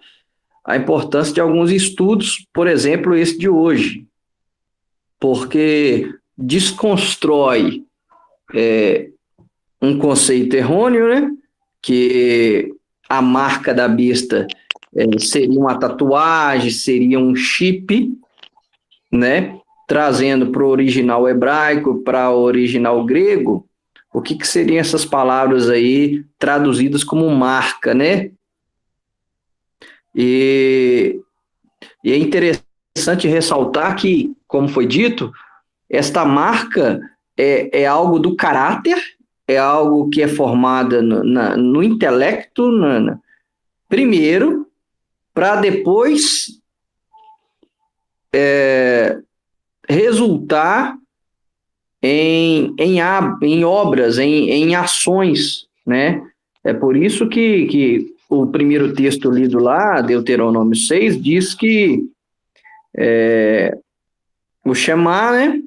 a importância de alguns estudos, por exemplo, esse de hoje, porque desconstrói um conceito errôneo, né? Que a marca da besta seria uma tatuagem, seria um chip, né? Trazendo para o original hebraico, para o original grego, o que seriam essas palavras aí traduzidas como marca, né? E é interessante ressaltar que, como foi dito, esta marca é algo do caráter, é algo que é formada no intelecto, primeiro, para depois resultar em obras, em ações, né? É por isso que o primeiro texto lido lá, Deuteronômio 6, diz que o Shema, né?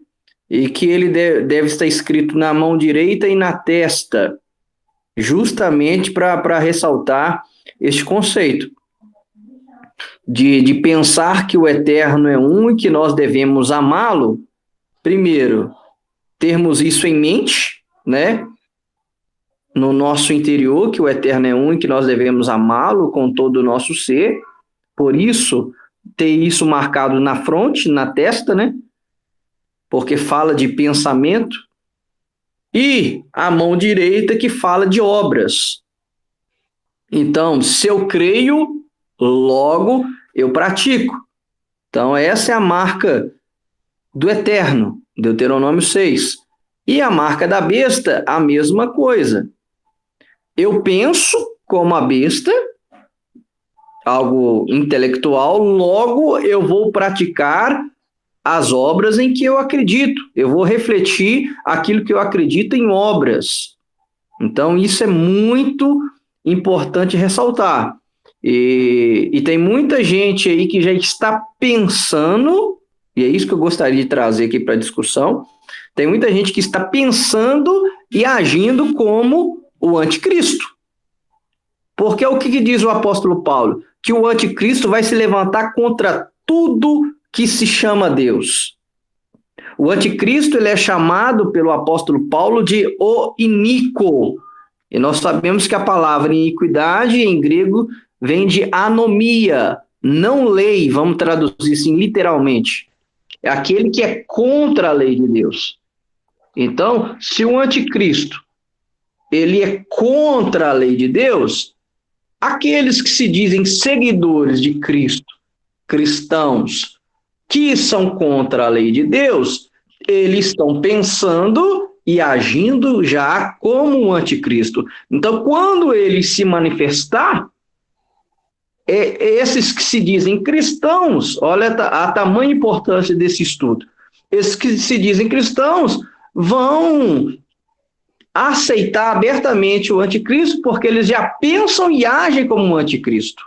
E que ele deve estar escrito na mão direita e na testa, justamente para ressaltar este conceito de pensar que o Eterno é um e que nós devemos amá-lo. Primeiro, termos isso em mente, né? no nosso interior, que o Eterno é um e que nós devemos amá-lo com todo o nosso ser. Por isso, ter isso marcado na fronte, na testa, né? Porque fala de pensamento. E a mão direita que fala de obras. Então, se eu creio, logo eu pratico. Então, essa é a marca do Eterno, Deuteronômio 6. E a marca da besta, a mesma coisa. Eu penso como a besta, algo intelectual, logo eu vou praticar as obras em que eu acredito. Eu vou refletir aquilo que eu acredito em obras. Então, isso é muito importante ressaltar. E tem muita gente aí que já está pensando, e é isso que eu gostaria de trazer aqui para a discussão, tem muita gente que está pensando e agindo como o anticristo. Porque o que diz o apóstolo Paulo? Que o anticristo vai se levantar contra tudo que se chama Deus. O anticristo ele é chamado pelo apóstolo Paulo de o iníquo. E nós sabemos que a palavra iniquidade em grego vem de anomia, não lei, vamos traduzir assim literalmente. É aquele que é contra a lei de Deus. Então, se o anticristo ele é contra a lei de Deus, aqueles que se dizem seguidores de Cristo, cristãos, que são contra a lei de Deus, eles estão pensando e agindo já como um anticristo. Então, quando ele se manifestar, esses que se dizem cristãos, olha a tamanha importância desse estudo, esses que se dizem cristãos vão aceitar abertamente o anticristo, porque eles já pensam e agem como um anticristo.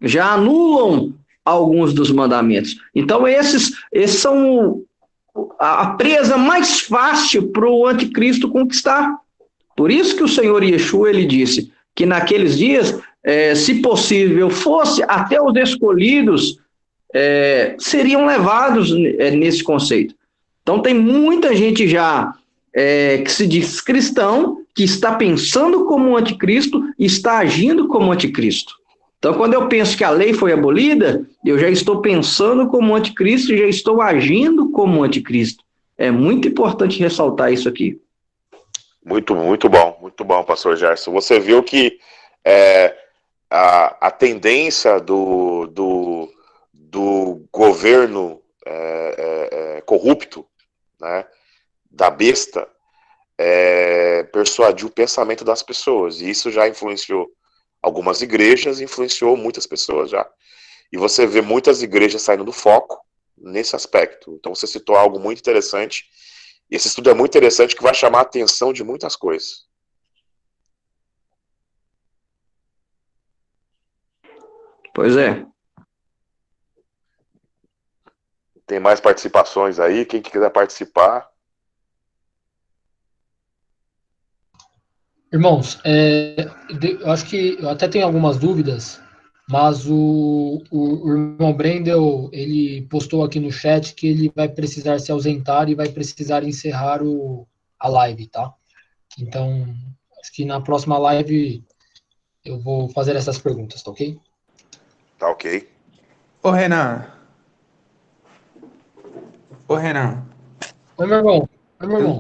Já anulam alguns dos mandamentos. Então, esses são a presa mais fácil para o anticristo conquistar. Por isso que o Senhor Yeshua, ele disse que naqueles dias, se possível fosse, até os escolhidos seriam levados nesse conceito. Então, tem muita gente já que se diz cristão, que está pensando como um anticristo e está agindo como um anticristo. Então, quando eu penso que a lei foi abolida, eu já estou pensando como anticristo e já estou agindo como anticristo. É muito importante ressaltar isso aqui. Muito bom, pastor Gerson. Você viu que a tendência do governo corrupto, né, da besta, persuadir o pensamento das pessoas. E isso já influenciou algumas igrejas, influenciou muitas pessoas já. E você vê muitas igrejas saindo do foco nesse aspecto. Então você citou algo muito interessante. E esse estudo é muito interessante, que vai chamar a atenção de muitas coisas. Pois é. Tem mais participações aí? Quem quiser participar? Irmãos, eu acho que eu até tenho algumas dúvidas, mas o irmão Brendel, ele postou aqui no chat que ele vai precisar se ausentar e vai precisar encerrar a live, tá? Então, acho que na próxima live eu vou fazer essas perguntas, tá ok? Tá ok. Ô, Renan. Oi, meu irmão.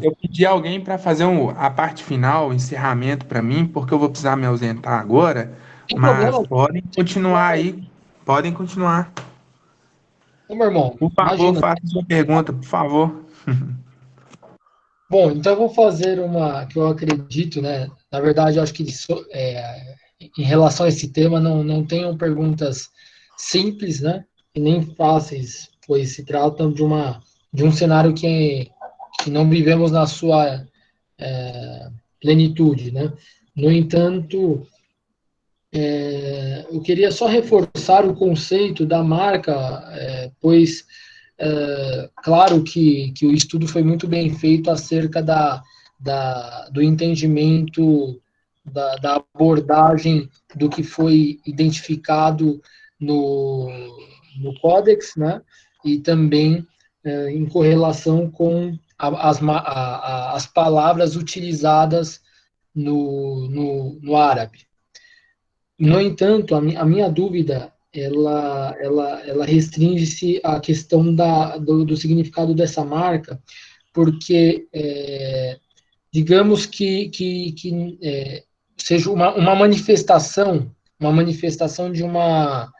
Eu pedi alguém para fazer a parte final, o encerramento para mim, porque eu vou precisar me ausentar agora. Mas podem continuar aí. Podem continuar. Ô, meu irmão. Por favor, faça sua pergunta, por favor. Bom, então eu vou fazer uma que eu acredito, né? Na verdade, eu acho que em relação a esse tema não tenham perguntas simples, né? E nem fáceis, pois se tratam de um cenário que não vivemos na sua plenitude, né? No entanto, eu queria só reforçar o conceito da marca, pois claro que o estudo foi muito bem feito acerca do entendimento da abordagem do que foi identificado no Códex, né? E também em correlação com as palavras utilizadas no árabe. No entanto, a minha dúvida, ela restringe-se à questão do significado dessa marca, porque, digamos que seja uma manifestação de uma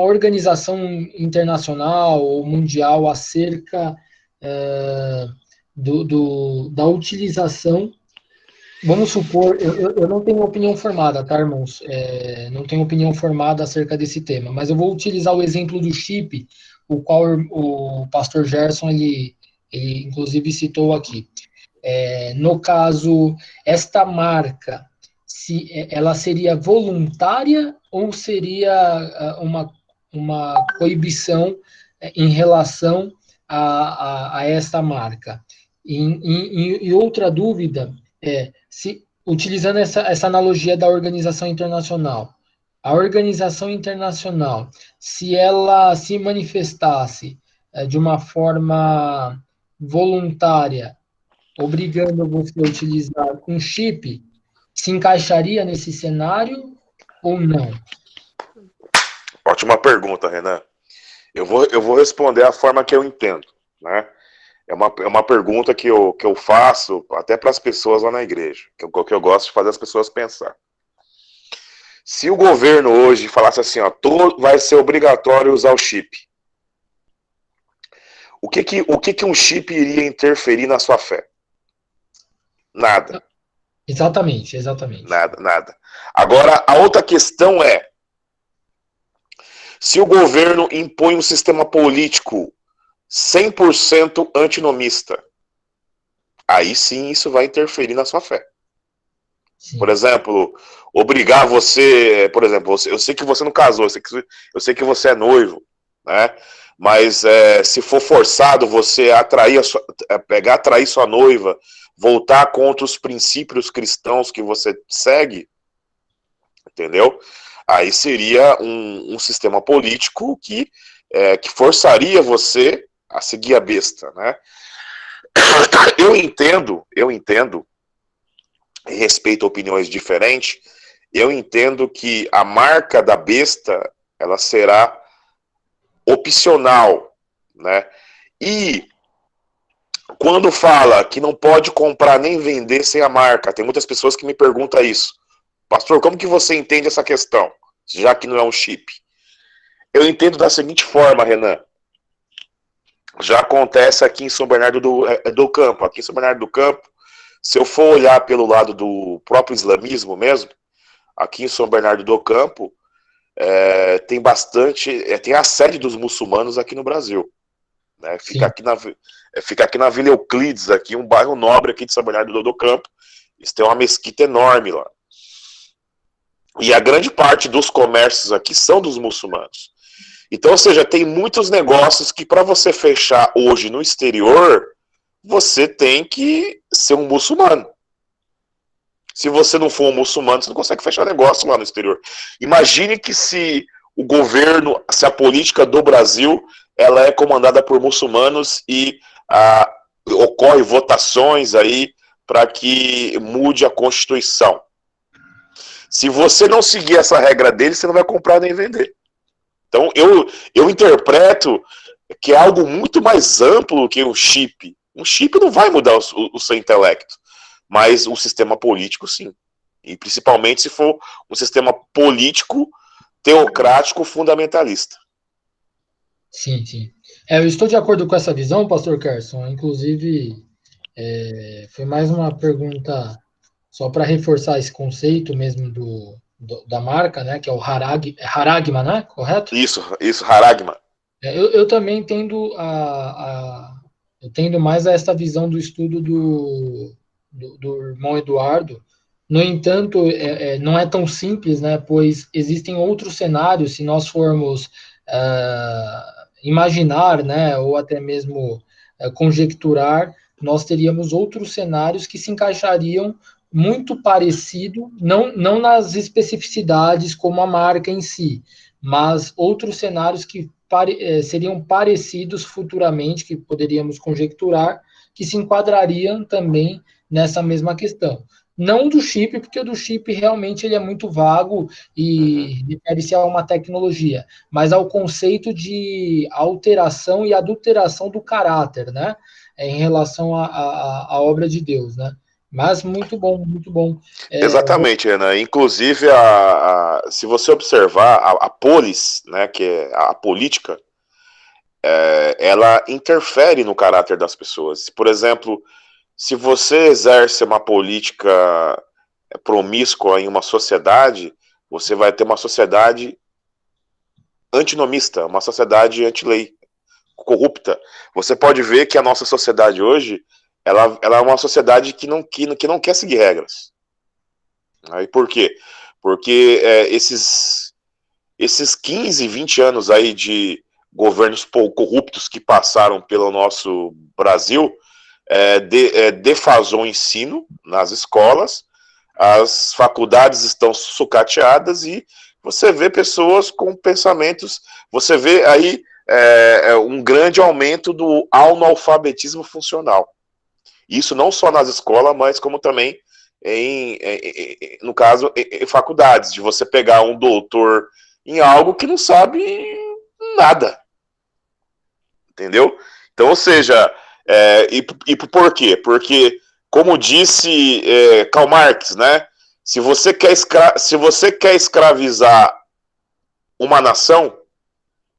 organização internacional ou mundial acerca da utilização. Vamos supor, eu não tenho opinião formada, tá, irmãos? Não tenho opinião formada acerca desse tema, mas eu vou utilizar o exemplo do chip, o qual o pastor Gerson, ele inclusive citou aqui. No caso, esta marca, ela seria voluntária ou seria uma coibição em relação a esta marca? E outra dúvida utilizando essa analogia da organização internacional, a organização internacional, se ela se manifestasse de uma forma voluntária, obrigando você a utilizar um chip, se encaixaria nesse cenário ou não? Ótima pergunta, Renan. Eu vou responder a forma que eu entendo, né? É uma pergunta que eu faço até para as pessoas lá na igreja, que eu gosto de fazer as pessoas pensar. Se o governo hoje falasse assim, ó, vai ser obrigatório usar o chip, o que um chip iria interferir na sua fé? Nada. Exatamente. Nada. Agora, a outra questão é, se o governo impõe um sistema político 100% antinomista, aí sim isso vai interferir na sua fé. Sim. Por exemplo, obrigar você, por exemplo, eu sei que você não casou, eu sei que você é noivo, né? Mas se for forçado você atrair sua noiva, voltar contra os princípios cristãos que você segue, entendeu? Aí seria um sistema político que forçaria você a seguir a besta, né? Eu entendo, e respeito opiniões diferentes, eu entendo que a marca da besta, ela será opcional, né? E quando fala que não pode comprar nem vender sem a marca, tem muitas pessoas que me perguntam isso. Pastor, como que você entende essa questão, já que não é um chip? Eu entendo da seguinte forma, Renan. Já acontece aqui em São Bernardo do Campo. Aqui em São Bernardo do Campo, se eu for olhar pelo lado do próprio islamismo mesmo, aqui em São Bernardo do Campo, tem tem a sede dos muçulmanos aqui no Brasil. Né? Fica aqui na Vila Euclides, aqui, um bairro nobre aqui de São Bernardo do Campo. Eles têm uma mesquita enorme lá. E a grande parte dos comércios aqui são dos muçulmanos. Então, ou seja, tem muitos negócios que para você fechar hoje no exterior, você tem que ser um muçulmano. Se você não for um muçulmano, você não consegue fechar negócio lá no exterior. Imagine que se o governo, se a política do Brasil, ela é comandada por muçulmanos e ocorre votações aí para que mude a Constituição. Se você não seguir essa regra deles, você não vai comprar nem vender. Então, eu interpreto que é algo muito mais amplo que um chip. Um chip não vai mudar o seu intelecto, mas o sistema político, sim. E principalmente se for um sistema político, teocrático, fundamentalista. Sim. Eu estou de acordo com essa visão, pastor Kerson. Inclusive, foi mais uma pergunta só para reforçar esse conceito mesmo da marca, né, que é o Haragma, né, correto? Isso, Haragma. Eu também tendo eu tendo mais a essa visão do estudo do irmão Eduardo. No entanto, não é tão simples, né, pois existem outros cenários, se nós formos imaginar, né, ou até mesmo conjecturar, nós teríamos outros cenários que se encaixariam muito parecido, não nas especificidades como a marca em si, mas outros cenários que seriam parecidos futuramente, que poderíamos conjecturar, que se enquadrariam também nessa mesma questão. Não do chip, porque o do chip realmente ele é muito vago e refere-se a uma tecnologia, mas ao conceito de alteração e adulteração do caráter, né? Em relação à obra de Deus, né? Mas muito bom, muito bom. Exatamente, Renan. Inclusive, se você observar a polis, né, que é a política, ela interfere no caráter das pessoas. Por exemplo, se você exerce uma política promíscua em uma sociedade, você vai ter uma sociedade antinomista, uma sociedade anti-lei, corrupta. Você pode ver que a nossa sociedade hoje, ela é uma sociedade que não quer seguir regras. Aí, por quê? Porque esses 15, 20 anos aí de governos corruptos que passaram pelo nosso Brasil, defasou o ensino nas escolas, as faculdades estão sucateadas e você vê pessoas com pensamentos, você vê aí um grande aumento do analfabetismo funcional. Isso não só nas escolas, mas como também no caso, em faculdades, de você pegar um doutor em algo que não sabe nada. Entendeu? Então, ou seja, e por quê? Porque, como disse Karl Marx, né? Se você quer escravizar uma nação,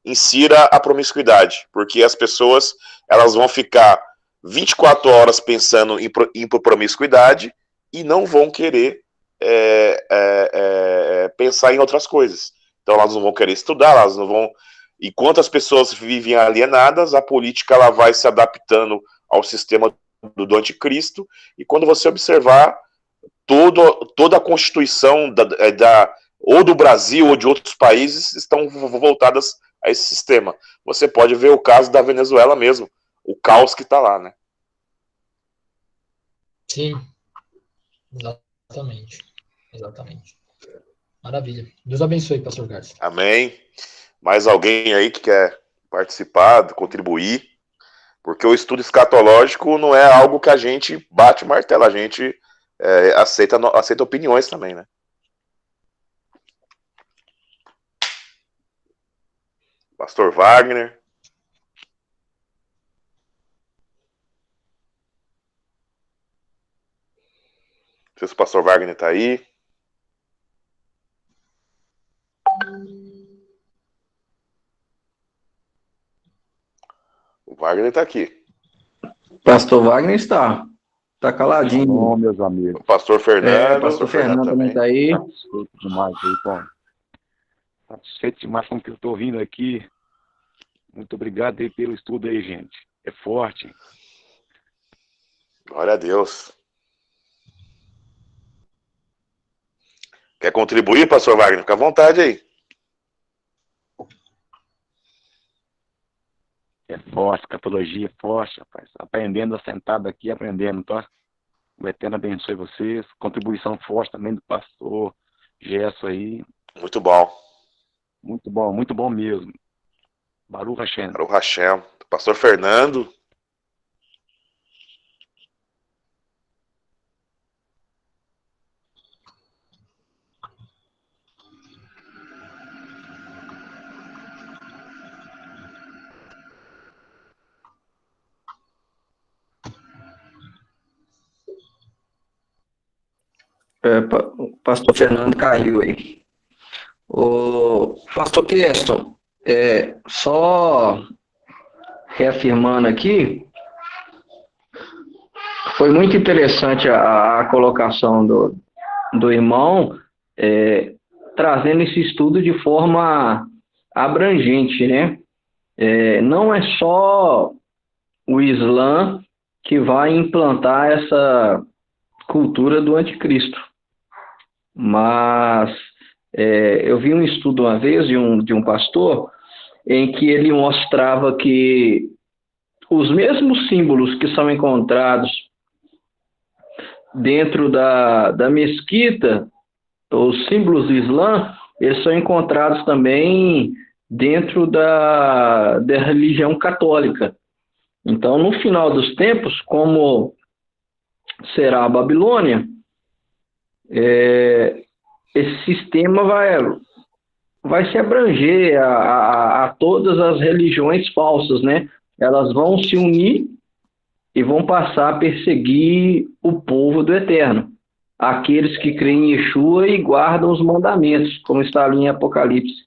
insira a promiscuidade, porque as pessoas elas vão ficar 24 horas pensando em promiscuidade e não vão querer pensar em outras coisas. Então elas não vão querer estudar, elas não vão. Enquanto as pessoas vivem alienadas, a política ela vai se adaptando ao sistema do anticristo, e quando você observar toda a constituição ou do Brasil ou de outros países estão voltadas a esse sistema. Você pode ver o caso da Venezuela mesmo, o caos que está lá, né? Sim, exatamente. Maravilha. Deus abençoe, pastor Garcia. Amém. Mais alguém aí que quer participar, contribuir? Porque o estudo escatológico não é algo que a gente bate martelo, a gente aceita opiniões também, né? Pastor Wagner. Não sei se o pastor Wagner está aí. O Wagner está aqui. Pastor Wagner está caladinho. Bom, meus amigos. O pastor Fernando. Pastor Fernando também está aí. Satisfeito demais com o que eu estou ouvindo aqui. Muito obrigado aí pelo estudo aí, gente. É forte. Glória a Deus. Quer contribuir, pastor Wagner? Fica à vontade aí. É forte, escatologia é forte, rapaz. Aprendendo, sentado aqui, aprendendo, tá? O Eterno abençoe vocês. Contribuição forte também do pastor Gerson aí. Muito bom. Muito bom mesmo. Baruch Hashem. Baruch Hashem. Pastor Fernando. O pastor Fernando caiu aí. O pastor Keston, só reafirmando aqui, foi muito interessante a colocação do irmão, trazendo esse estudo de forma abrangente, né? Não é só o Islã que vai implantar essa cultura do anticristo, mas eu vi um estudo uma vez de um pastor em que ele mostrava que os mesmos símbolos que são encontrados dentro da mesquita, os símbolos do Islã, eles são encontrados também dentro da religião católica. Então, no final dos tempos, como será a Babilônia, esse sistema vai se abranger a todas as religiões falsas, né? Elas vão se unir e vão passar a perseguir o povo do Eterno, aqueles que creem em Yeshua e guardam os mandamentos, como está ali em Apocalipse.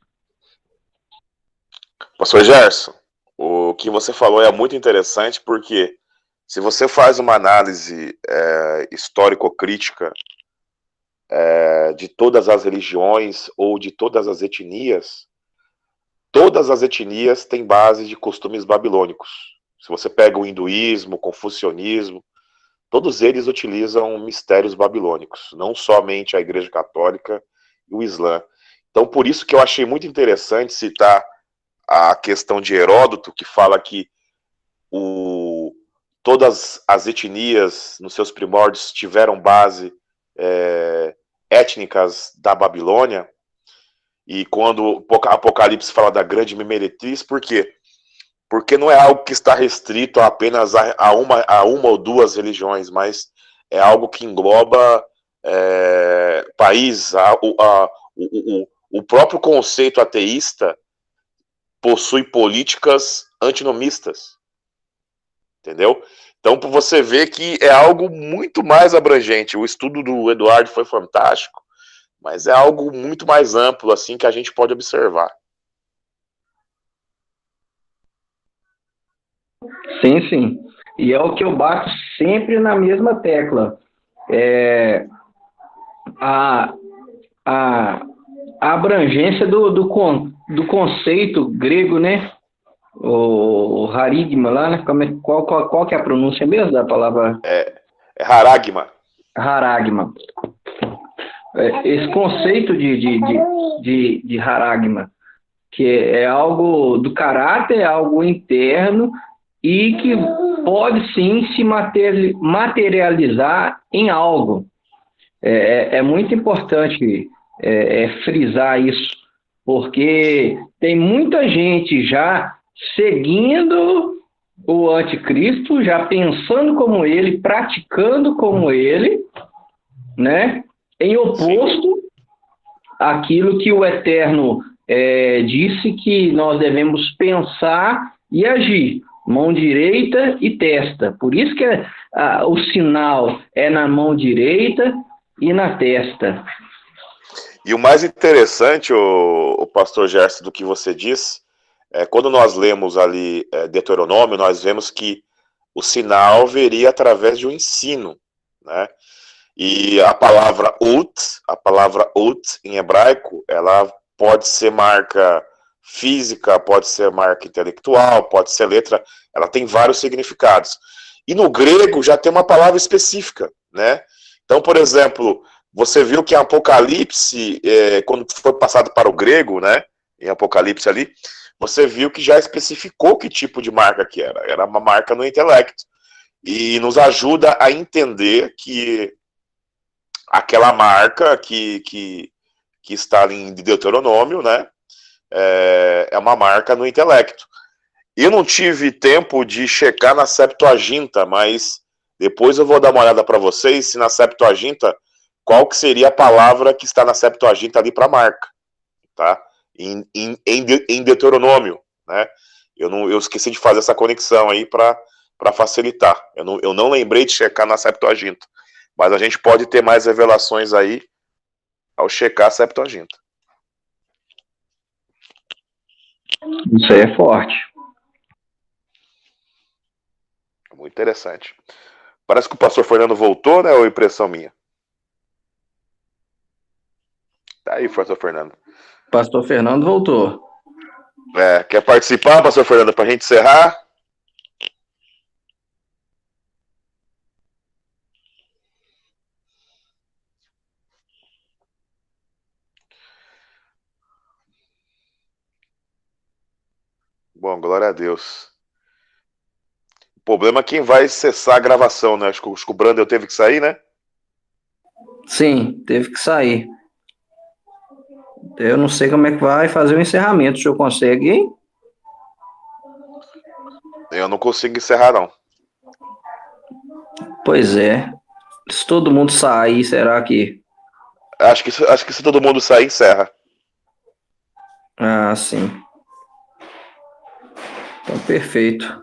Pastor Gerson, o que você falou é muito interessante, porque se você faz uma análise histórico-crítica de todas as religiões ou de todas as etnias têm base de costumes babilônicos. Se você pega o hinduísmo, o confucionismo, todos eles utilizam mistérios babilônicos, não somente a Igreja Católica e o Islã. Então, por isso que eu achei muito interessante citar a questão de Heródoto, que fala que todas as etnias, nos seus primórdios, tiveram base étnicas da Babilônia, e quando o Apocalipse fala da grande meretriz, por quê? Porque não é algo que está restrito apenas a uma ou duas religiões, mas é algo que engloba país. O próprio conceito ateísta possui políticas antinomistas. Entendeu? Então, você vê que é algo muito mais abrangente. O estudo do Eduardo foi fantástico, mas é algo muito mais amplo, assim, que a gente pode observar. Sim, sim. E é o que eu bato sempre na mesma tecla. A abrangência do conceito grego, né? O harigma lá, né? Qual que é a pronúncia mesmo da palavra? É haragma. Haragma. Esse conceito de haragma, que é algo do caráter, é algo interno e que pode sim se materializar em algo. É muito importante frisar isso, porque tem muita gente já seguindo o anticristo, já pensando como ele, praticando como ele, né? Em oposto àquilo que o Eterno disse que nós devemos pensar e agir, mão direita e testa. Por isso que o sinal é na mão direita e na testa. E o mais interessante, o pastor Gerson, do que você disse, quando nós lemos ali Deuteronômio, nós vemos que o sinal viria através de um ensino, né? E a palavra ut em hebraico, ela pode ser marca física, pode ser marca intelectual, pode ser letra, ela tem vários significados. E no grego já tem uma palavra específica, né? Então, por exemplo, você viu que em Apocalipse, quando foi passado para o grego, né? Em Apocalipse ali, você viu que já especificou que tipo de marca que era. Era uma marca no intelecto. E nos ajuda a entender que aquela marca que está ali em Deuteronômio, né? É uma marca no intelecto. Eu não tive tempo de checar na Septuaginta, mas depois eu vou dar uma olhada para vocês se na Septuaginta, qual que seria a palavra que está na Septuaginta ali para marca, tá? Em Deuteronômio, né? Eu esqueci de fazer essa conexão aí para facilitar. Eu não lembrei de checar na Septuaginta, mas a gente pode ter mais revelações aí ao checar a Septuaginta. Isso aí é forte. Muito interessante. Parece que o pastor Fernando voltou, né? Ou impressão minha? Tá aí, pastor Fernando. Pastor Fernando voltou. Quer participar, pastor Fernando, para a gente encerrar? Bom, glória a Deus. O problema é quem vai cessar a gravação, né? Acho que o Brandel teve que sair, né? Sim, teve que sair. Eu não sei como é que vai fazer o encerramento. O senhor consegue, hein? Eu não consigo encerrar, não. Pois é. Se todo mundo sair, será que Acho que se todo mundo sair, encerra. Ah, sim. Então, perfeito.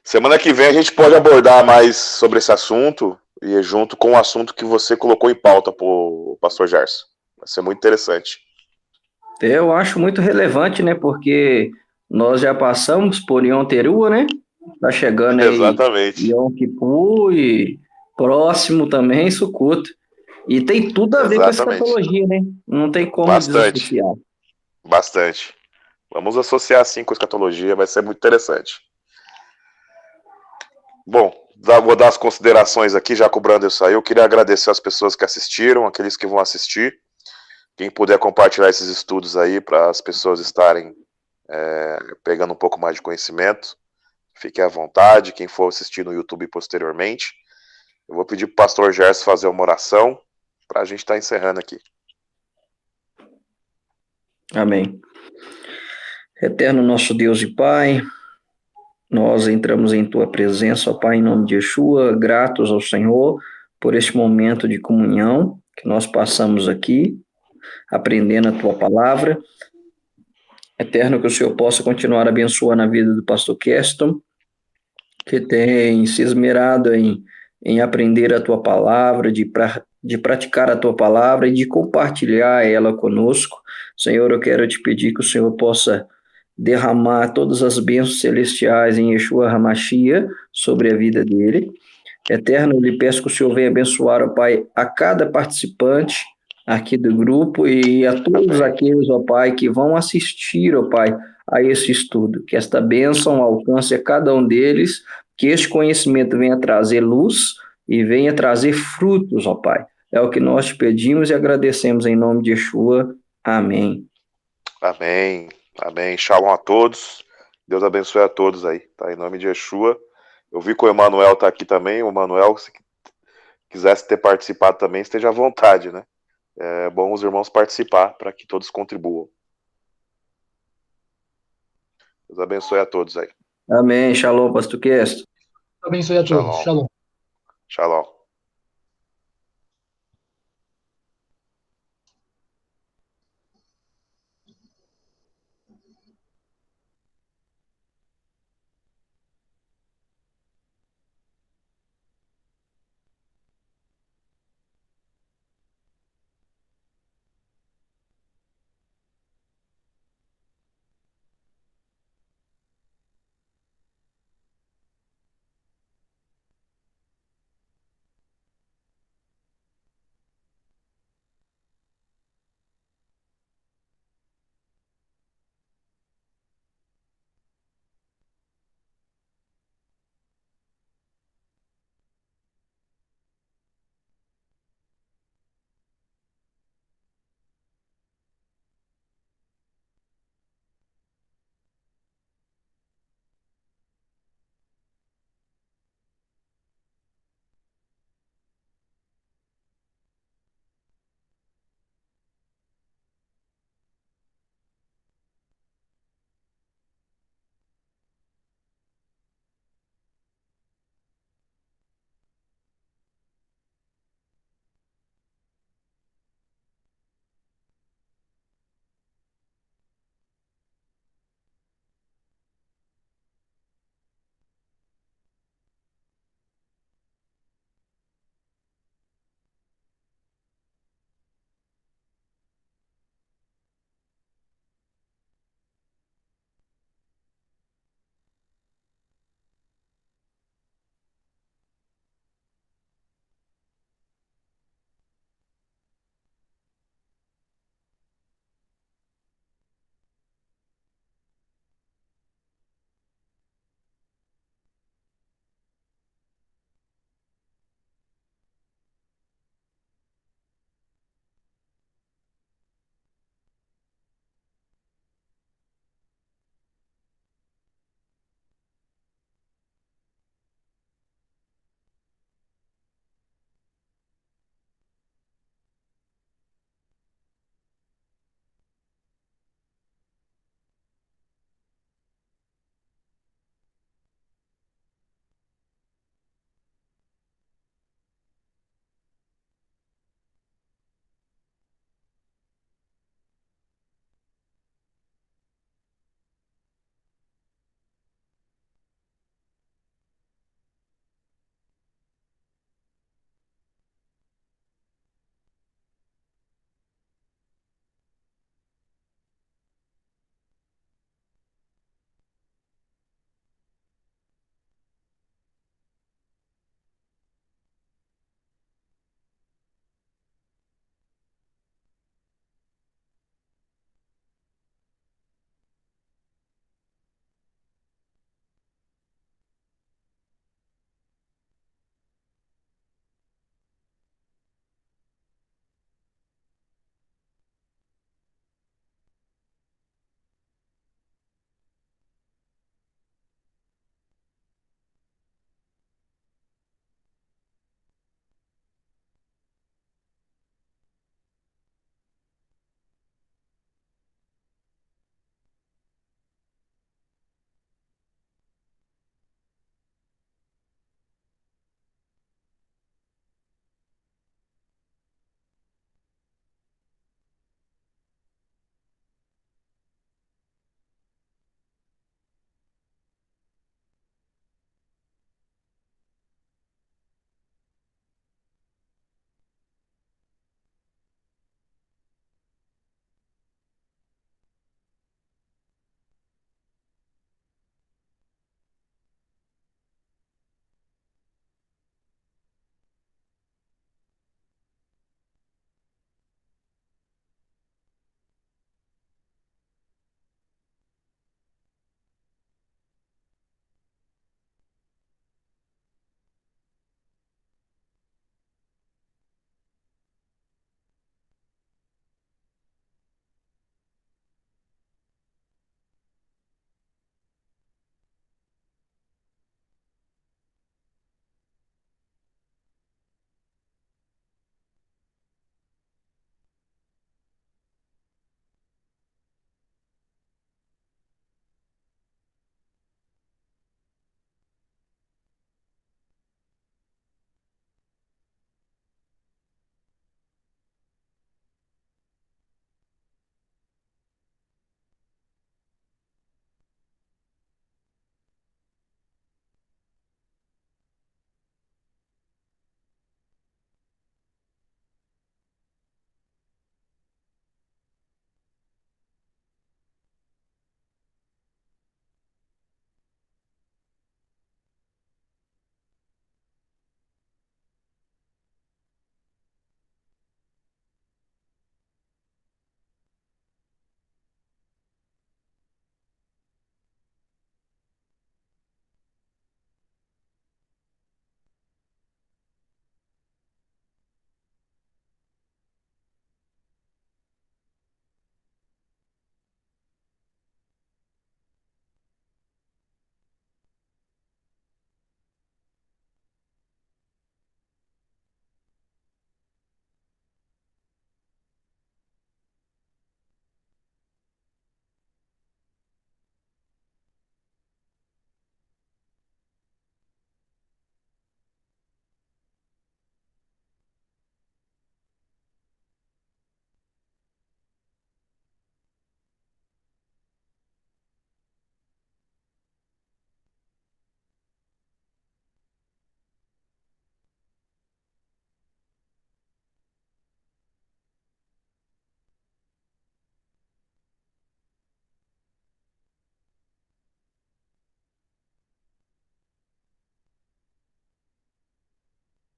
Semana que vem a gente pode abordar mais sobre esse assunto e junto com o assunto que você colocou em pauta, pro pastor Gerson. Vai ser muito interessante. Eu acho muito relevante, né? Porque nós já passamos por Yom Teruah, né? Tá chegando aí Exatamente. Yom Kippur e próximo também Sukkot. E tem tudo a ver com a Exatamente. escatologia, né? Não tem como Bastante. desassociar. Bastante. Vamos associar sim com a escatologia, vai ser muito interessante. Bom, vou dar as considerações aqui, já que o Brander saiu. Eu queria agradecer as pessoas que assistiram, aqueles que vão assistir. Quem puder compartilhar esses estudos aí para as pessoas estarem pegando um pouco mais de conhecimento, fique à vontade. Quem for assistir no YouTube posteriormente, eu vou pedir para o pastor Gerson fazer uma oração para a gente estar encerrando aqui. Amém. Eterno nosso Deus e Pai, nós entramos em Tua presença, ó Pai, em nome de Yeshua, gratos ao Senhor por este momento de comunhão que nós passamos aqui, aprendendo a Tua palavra. Eterno, que o Senhor possa continuar abençoando a vida do pastor Keston, que tem se esmerado em aprender a Tua palavra, de praticar a Tua palavra e de compartilhar ela conosco. Senhor, eu quero te pedir que o Senhor possa derramar todas as bênçãos celestiais em Yeshua HaMashiach sobre a vida dele. Eterno, eu lhe peço que o Senhor venha abençoar, ó Pai, a cada participante aqui do grupo e a todos aqueles, ó Pai, que vão assistir, ó Pai, a esse estudo. Que esta bênção alcance a cada um deles, que este conhecimento venha trazer luz e venha trazer frutos, ó Pai. É o que nós te pedimos e agradecemos em nome de Yeshua. Amém. Amém. Amém. Shalom a todos. Deus abençoe a todos aí, tá? Em nome de Yeshua. Eu vi que o Emanuel tá aqui também. O Emanuel, se quisesse ter participado também, esteja à vontade, né? É bom os irmãos participar para que todos contribuam. Deus abençoe a todos aí. Amém. Shalom, pastor Keston. Abençoe a todos. Shalom. Shalom.